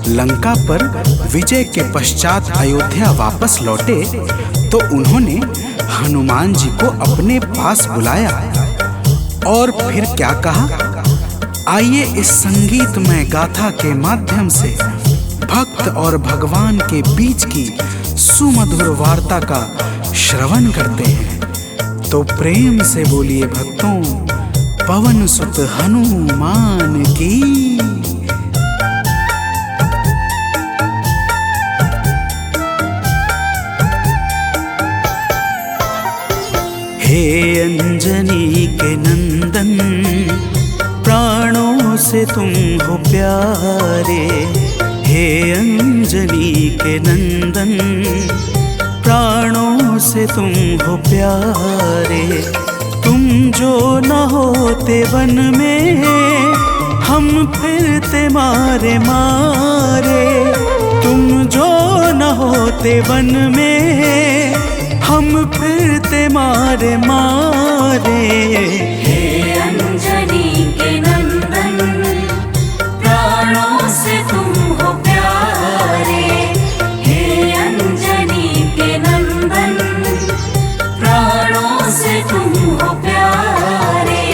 लंका पर विजय के पश्चात अयोध्या वापस लौटे तो उन्होंने हनुमान जी को अपने पास बुलाया और फिर क्या कहा? आइए इस संगीतमय गाथा के माध्यम से भक्त और भगवान के बीच की सुमधुर वार्ता का श्रवण करते हैं। तो प्रेम से बोलिए भक्तों, पवन सुत हनुमान की। हे अंजनी के नंदन, प्राणों से तुम हो प्यारे। हे अंजनी के नंदन, प्राणों से तुम हो प्यारे। तुम जो न होते वन में, हम फिरते मारे मारे। तुम जो न होते वन में, हम फिरते मारे मारे। हे अंजनी के नंदन, प्राणों से तुम हो प्यारे। हे अंजनी के नंदन, प्राणों से तुम हो प्यारे।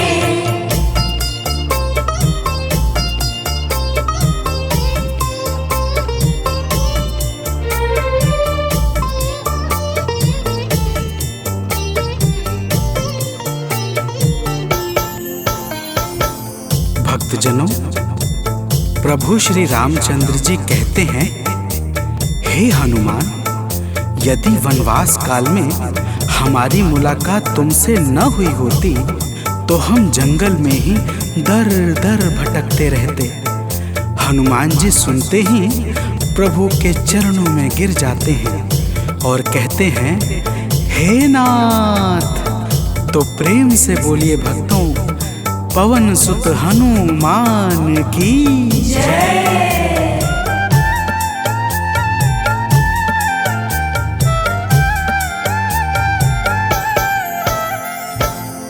भक्तजनों, प्रभु श्री रामचंद्र जी कहते हैं, हे हनुमान, यदि वनवास काल में हमारी मुलाकात तुमसे न हुई होती तो हम जंगल में ही दर दर भटकते रहते। हनुमान जी सुनते ही प्रभु के चरणों में गिर जाते हैं और कहते हैं, हे नाथ। तो प्रेम से बोलिए भक्तों, पवन सुत हनुमान की जय।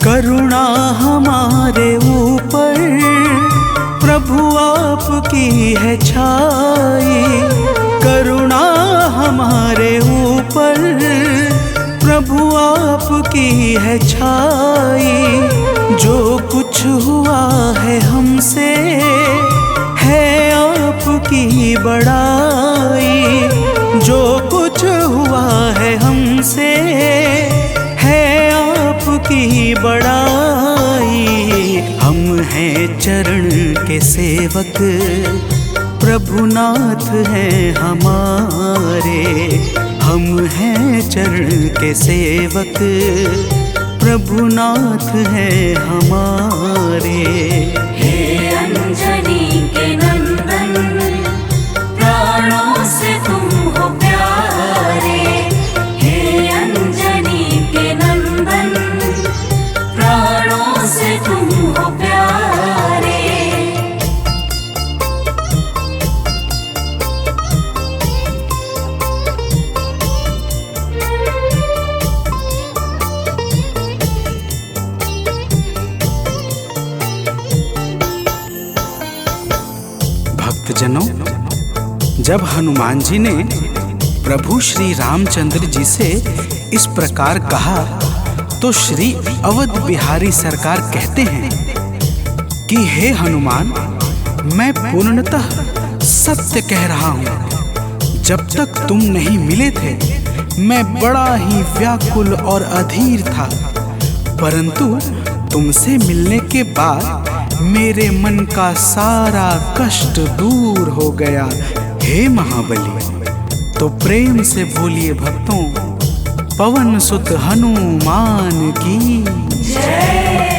करुणा हमारे ऊपर प्रभु आपकी है छाई। करुणा हमारे ऊपर प्रभु आपकी है छाई। जो कुछ हुआ है हमसे है आपकी बड़ाई। जो कुछ हुआ है हमसे है आपकी बड़ाई। हम हैं चरण के सेवक, प्रभुनाथ हैं हमारे। हम हैं चरण के सेवक, प्रभुनाथ हैं हमारे। हे अंजनी के नंदन, प्राणों से तुम हो प्यारे। हे अंजनी के नंदन, प्राणों से तुम हो प्यारे। भक्तजनों, जब हनुमान जी ने प्रभु श्री रामचंद्र जी से इस प्रकार कहा तो श्री अवध बिहारी सरकार कहते हैं कि हे हनुमान, मैं पूर्णतः सत्य कह रहा हूँ। जब तक तुम नहीं मिले थे मैं बड़ा ही व्याकुल और अधीर था, परंतु तुमसे मिलने के बाद मेरे मन का सारा कष्ट दूर हो गया। हे महाबली। तो प्रेम से बोलिए भक्तों, पवन सुत हनुमान की जय।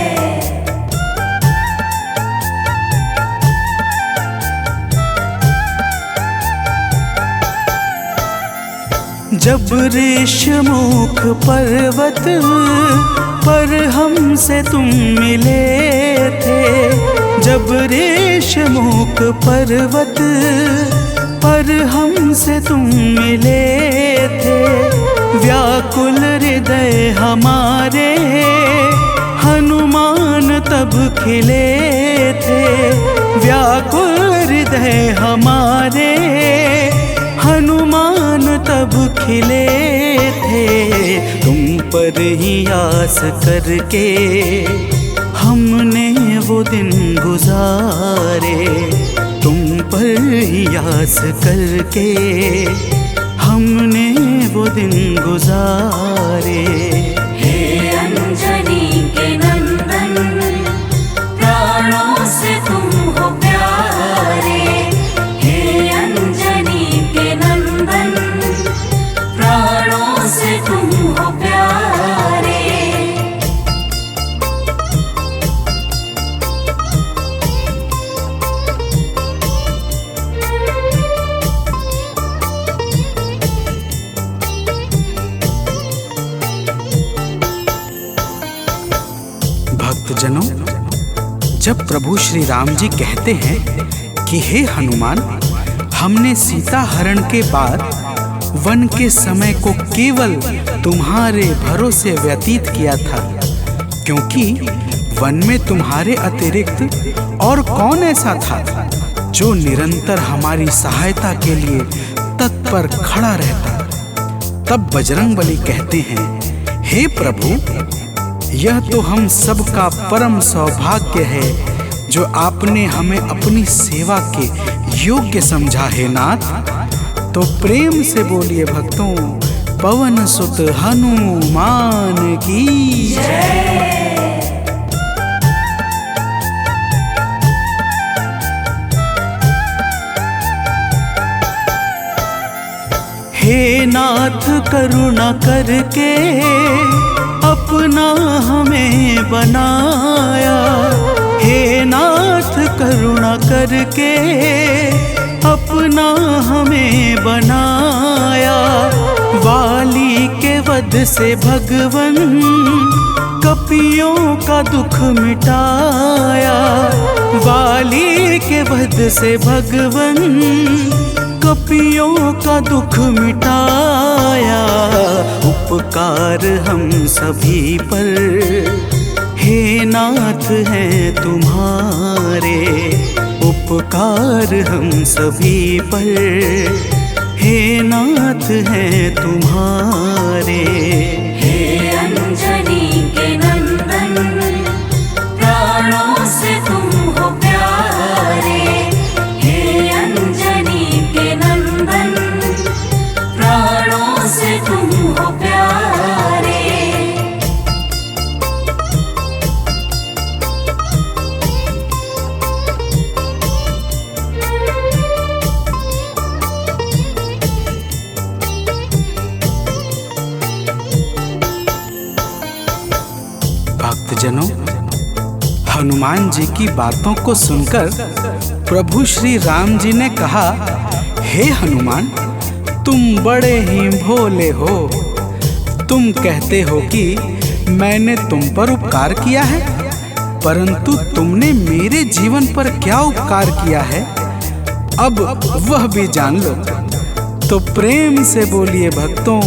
जब ऋषमुख पर्वत पर हमसे तुम मिले थे। जब ऋषमुख पर्वत पर हमसे तुम मिले थे। व्याकुल हृदय हमारे हनुमान तब खिले थे। व्याकुल हृदय हमारे हनुमान तब खिले थे। तुम पर ही आस करके हमने वो दिन गुजारे, तुम पर ही आस करके हमने वो दिन गुजारे। हे अंजनी के नंदन, प्राणों से तुम हो प्यारे। हे अंजनी के नंदन, प्राणों से तुम हो प्यारे। भक्तजनों, जब प्रभु श्री राम जी कहते हैं कि हे हनुमान, हमने सीता हरण के बाद वन के समय को केवल तुम्हारे भरोसे व्यतीत किया था, क्योंकि वन में तुम्हारे अतिरिक्त और कौन ऐसा था जो निरंतर हमारी सहायता के लिए तत्पर खड़ा रहता। तब बजरंगबली कहते हैं, हे प्रभु, यह तो हम सबका परम सौभाग्य है जो आपने हमें अपनी सेवा के योग्य समझा है नाथ। तो प्रेम से बोलिए भक्तों, पवन सुत हनुमान की जय। हे नाथ करुणा करके अपना हमें बनाया। हे नाथ करुणा करके अपना हमें बनाया। वाली के वध से भगवन कपियों का दुख मिटाया। वाली के वध से भगवन कपियों का दुख मिटाया। उपकार हम सभी पर हे नाथ हैं तुम्हारे। उपकार हम सभी पर हे नाथ हैं तुम्हारे। हे अंजनी के नंदन, प्राणों से तुम हो प्यारे। हे अंजनी के नंदन, प्राणों से तुम हो प्यारे। भक्तजनों, हनुमान जी की बातों को सुनकर प्रभु श्री राम जी ने कहा, हे हनुमान, तुम बड़े ही भोले हो। तुम कहते हो कि मैंने तुम पर उपकार किया है, परंतु तुमने मेरे जीवन पर क्या उपकार किया है, अब वह भी जान लो। तो प्रेम से बोलिए भक्तों,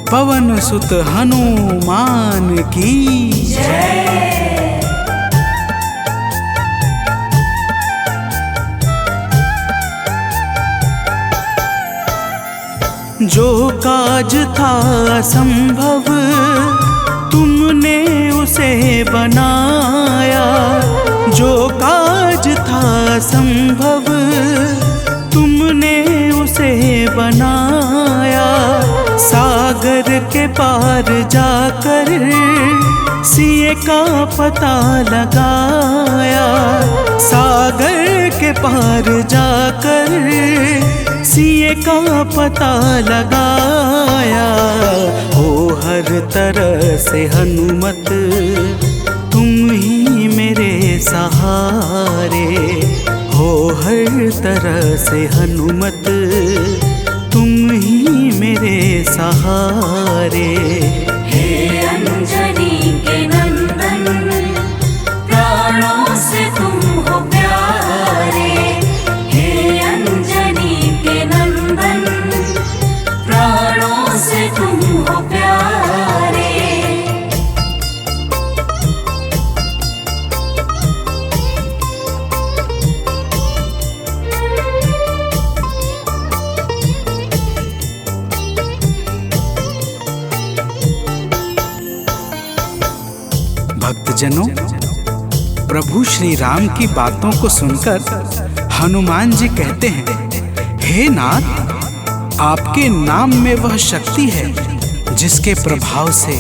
पवन सुत हनुमान की जय। जो काज था असंभव तुमने उसे बनाया। जो काज था असंभव तुमने उसे बनाया। सागर के पार जाकर सिए का पता लगाया। सागर के पार जाकर सिए का पता लगाया। हो हर तरह से हनुमत तुम ही मेरे सहारे। हो हर तरह से हनुमत तुम ही मेरे सहारे। हे अंजनी के नंदन, प्राणों से तुम हो प्यारे। हे अंजनी के नंदन, प्राणों से तुम हो प्यारे। भक्तजनों, प्रभु श्री राम की बातों को सुनकर हनुमान जी कहते हैं, हे नाथ, आपके नाम में वह शक्ति है जिसके प्रभाव से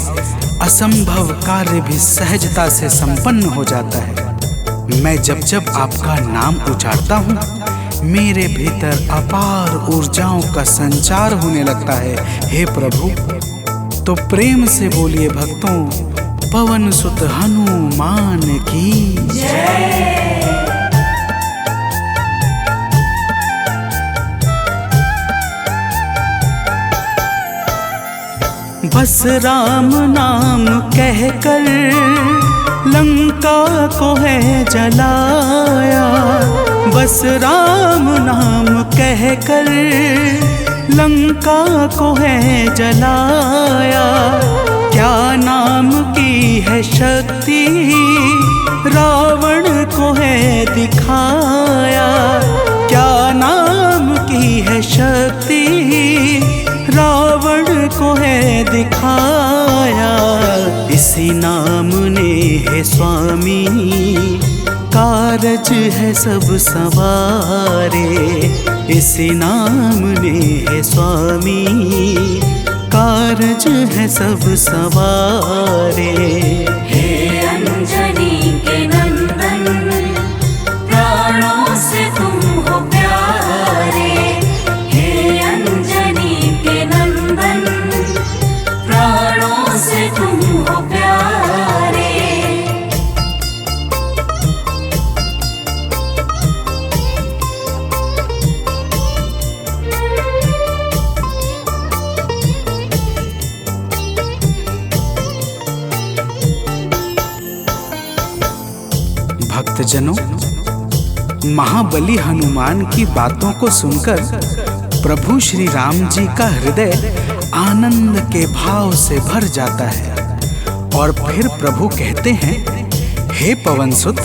असंभव कार्य भी सहजता से संपन्न हो जाता है। मैं जब जब आपका नाम उचारता हूँ, मेरे भीतर अपार ऊर्जाओं का संचार होने लगता है। हे प्रभु, तो प्रेम से बोलिए भक्तों, पवन सुत हनुमान की जय। बस राम नाम कहकर लंका को है जलाया, बस राम नाम कहकर लंका को है जलाया। क्या नाम की है शक्ति रावण को है दिखाया, क्या नाम की है शक्ति रावण को है दिखाया। इसी नाम ने है स्वामी कारज है सब सवारे, इसी नाम ने है स्वामी कारज है सब सवारे। हे अंजनी के नंदन, प्राणों से तुम हो प्यारे। हे अंजनी के नंदन, प्राणों से तुम हो प्यारे। भक्तजनों, महाबली हनुमान की बातों को सुनकर प्रभु श्री राम जी का हृदय आनंद के भाव से भर जाता है और फिर प्रभु कहते हैं, हे पवनसुत,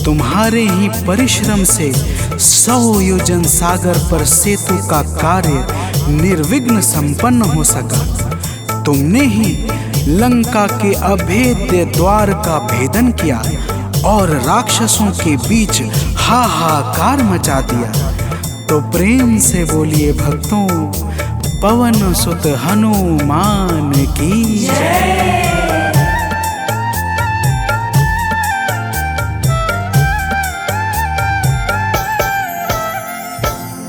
तुम्हारे ही परिश्रम से 100 योजन सागर पर सेतु का कार्य निर्विघ्न संपन्न हो सका। तुमने ही लंका के अभेद्य द्वार का भेदन किया और राक्षसों के बीच हाहाकार मचा दिया। तो प्रेम से बोलिए भक्तों, पवन सुत हनुमान की जय।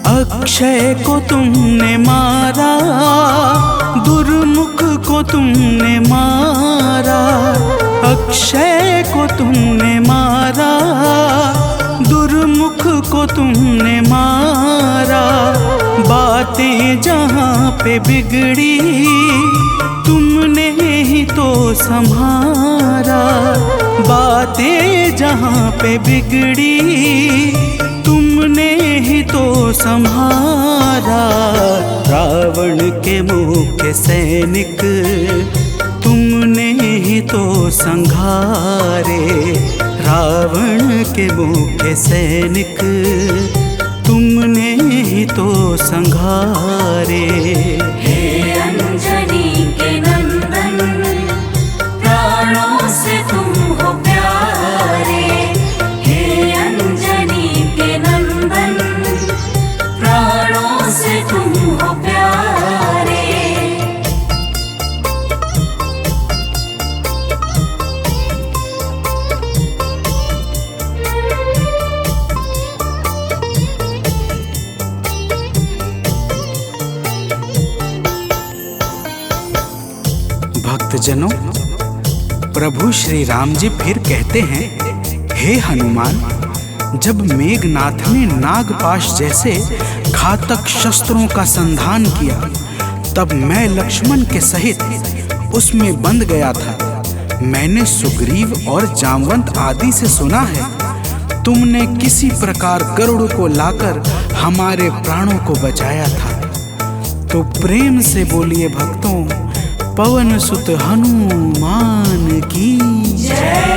अक्षय को तुमने मारा, दुर्मुख को तुमने मारा, अक्षय को तुमने मारा, दुर्मुख को तुमने मारा। बातें जहाँ पे बिगड़ी तुमने ही तो संभारा, बातें जहाँ पे बिगड़ी तुमने ही तो संहारा। रावण के मुख्य सैनिक तुमने ही तो संघारे, रावण के मुख्य सैनिक तुमने ही तो संघारे। हे अंजनी के नंदन, प्राणों से तुम हो प्यारे। हे अंजनी के नंदन, प्राणों से तुम हो प्यारे। भक्तजनों, प्रभु श्री राम जी फिर कहते हैं, हे हनुमान, जब मेघनाथ ने नागपाश जैसे घातक शस्त्रों का संधान किया, तब मैं लक्ष्मण के सहित उसमें बंध गया था। मैंने सुग्रीव और जामवंत आदि से सुना है, तुमने किसी प्रकार गरुड़ को लाकर हमारे प्राणों को बचाया था। तो प्रेम से बोलिए भक्तों, पवन सुत हनुमान की जय।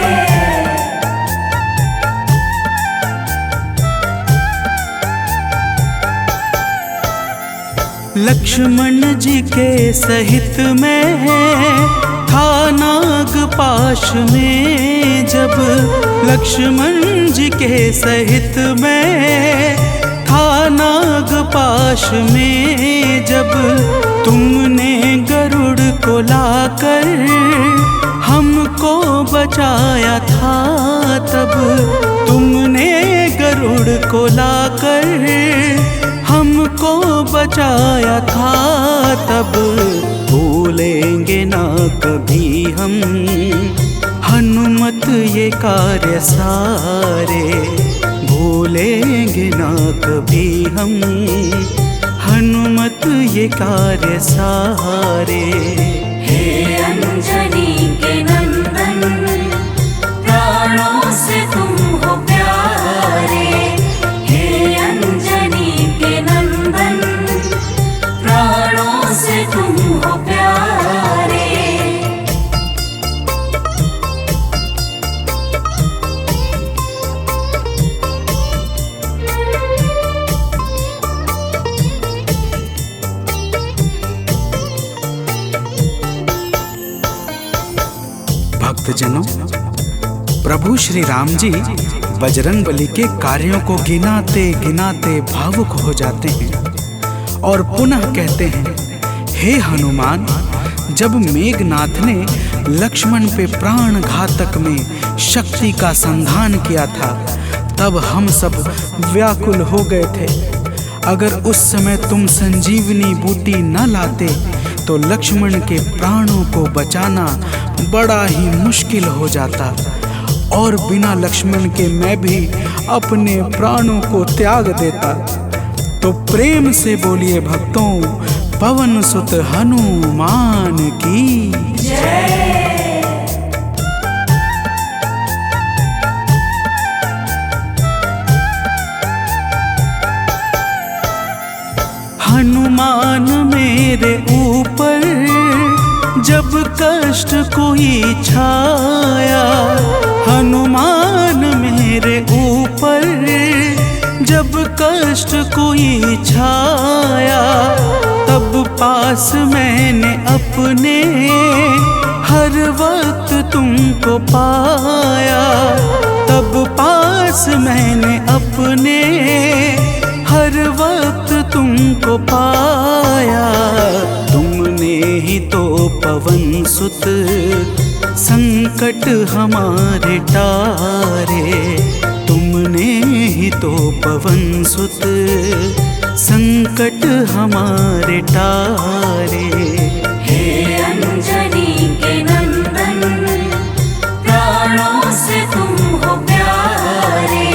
लक्ष्मण जी के सहित में था नाग पाश में जब लक्ष्मण जी के सहित मैं, था नाग पाश में जब तुमने गरुड़ को लाकर हमको बचाया था, तब तुमने गरुड़ को लाकर हमको बचाया था, तब भूलेंगे ना कभी हम हनुमत ये कार्य सारे, भूलेंगे ना कभी हम हनुमत ये कार्य सारे। हे अंजनी के नंदन, प्राणों से तुम हो प्यारे। हे अंजनी के नंदन, प्राणों से तुम हो प्यारे। भक्तजनों, प्रभु श्री राम जी बजरंगबली के कार्यों को गिनाते गिनाते भावुक हो जाते हैं और पुनः कहते हैं, हे हनुमान, जब मेघनाथ ने लक्ष्मण पे प्राण घातक में शक्ति का संधान किया था, तब हम सब व्याकुल हो गए थे। अगर उस समय तुम संजीवनी बूटी न लाते तो लक्ष्मण के प्राणों को बचाना बड़ा ही मुश्किल हो जाता, और बिना लक्ष्मण के मैं भी अपने प्राणों को त्याग देता। तो प्रेम से बोलिए भक्तों, पवन सुत हनुमान की जय। हनुमान मेरे ऊपर जब कष्ट कोई छाया, हनुमान मेरे ऊपर जब कष्ट कोई छाया, तब पास मैंने अपने हर वक्त तुमको पाया, तब पास मैंने अपने हर वक्त तुमको पाया। तुमने ही तो पवन सुत संकट हमारे टारे, तुमने ही तो पवन सुत संकट हमारे टारे। हे अंजनी के नंदन, प्राणों से तुम हो प्यारे।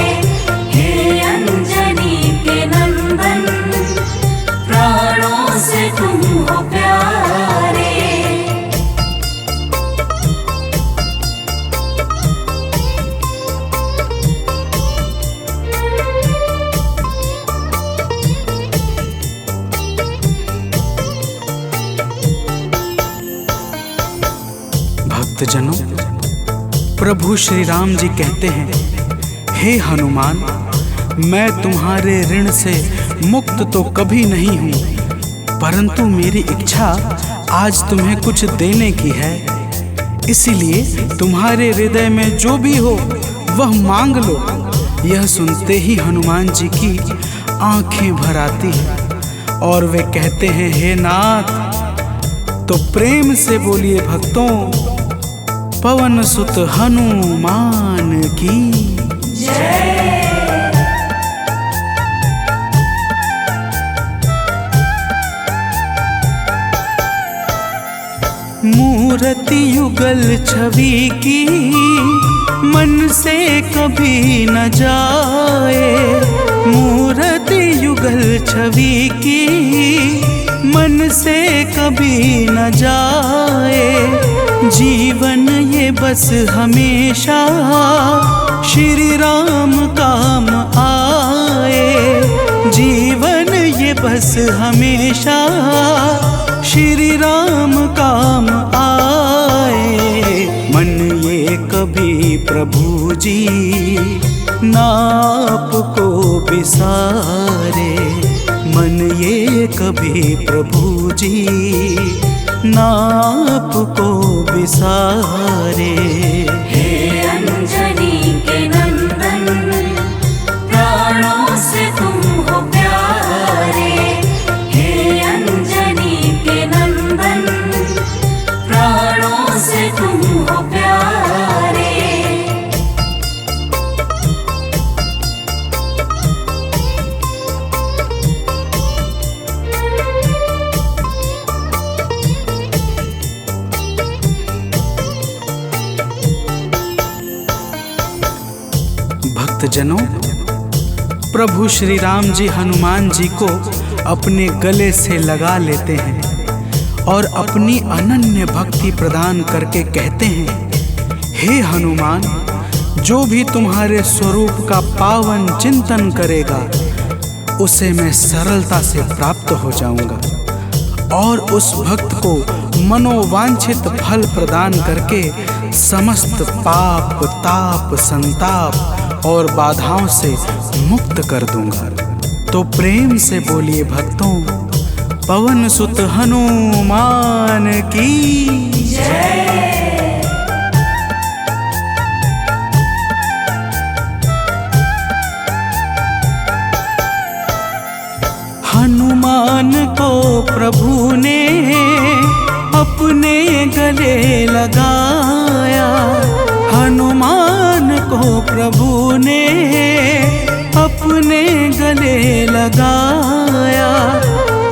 हे अंजनी के नंदन, प्राणों से तुम हो प्यारे। भक्तजनों, प्रभु श्री राम जी कहते हैं, हे हनुमान, मैं तुम्हारे ऋण से मुक्त तो कभी नहीं हूँ, परंतु मेरी इच्छा आज तुम्हें कुछ देने की है। इसीलिए तुम्हारे हृदय में जो भी हो वह मांग लो। यह सुनते ही हनुमान जी की आंखें भर आती हैं और वे कहते हैं, हे नाथ। तो प्रेम से बोलिए भक्तों, पवन सुत हनुमान की जय। मूर्ति युगल छवि की मन से कभी न जाए, मूर्ति युगल छवि की मन से कभी न जाए। जीवन ये बस हमेशा श्री राम काम आए, जीवन ये बस हमेशा श्री राम काम आए। मन ये कभी प्रभु जी नाप को बिसारे, मन ये कभी प्रभु जी नाप को बिसारे। हे अंजनी के नंदन, प्राणों से तुम हो प्यारे। हे अंजनी के नंदन, प्राणों से तुम हो प्यारे। भक्तजनों, प्रभु श्री राम जी हनुमान जी को अपने गले से लगा लेते हैं और अपनी अनन्य भक्ति प्रदान करके कहते हैं, हे हनुमान, जो भी तुम्हारे स्वरूप का पावन चिंतन करेगा उसे मैं सरलता से प्राप्त हो जाऊंगा और उस भक्त को मनोवांछित फल प्रदान करके समस्त पाप, ताप, संताप और बाधाओं से मुक्त कर दूंगा। तो प्रेम से बोलिए भक्तों, पवन सुत हनुमान की जय। हनुमान को प्रभु ने अपने गले लगाया। हनुमान को प्रभु ने अपने गले लगाया।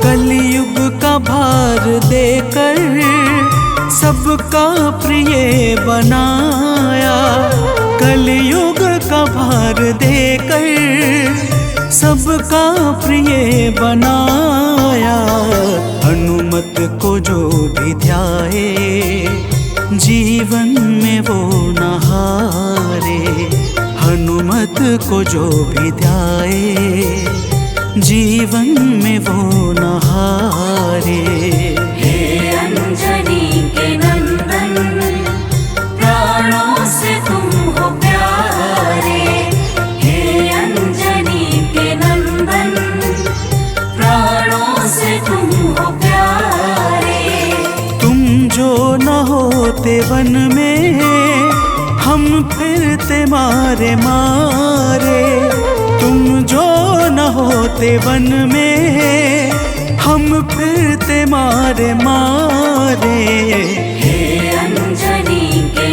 कलयुग का भार देकर सबका प्रिय बनाया। कलयुग का भार देकर सबका प्रिय बनाया। हनुमत को जो भी ध्याए जीवन में वो न हारे। हनुमत को जो भी ध्याए जीवन में वो न हारे। हे अंजनी के नंदन, प्राणों से तुम हो प्यारे। हे अंजनी के नंदन, प्राणों से तुम हो प्यारे। तुम जो न होते वन में हम फिरते मारे मारे। तुम जो न होते वन में हम फिरते मारे मारे। हे अंजनी के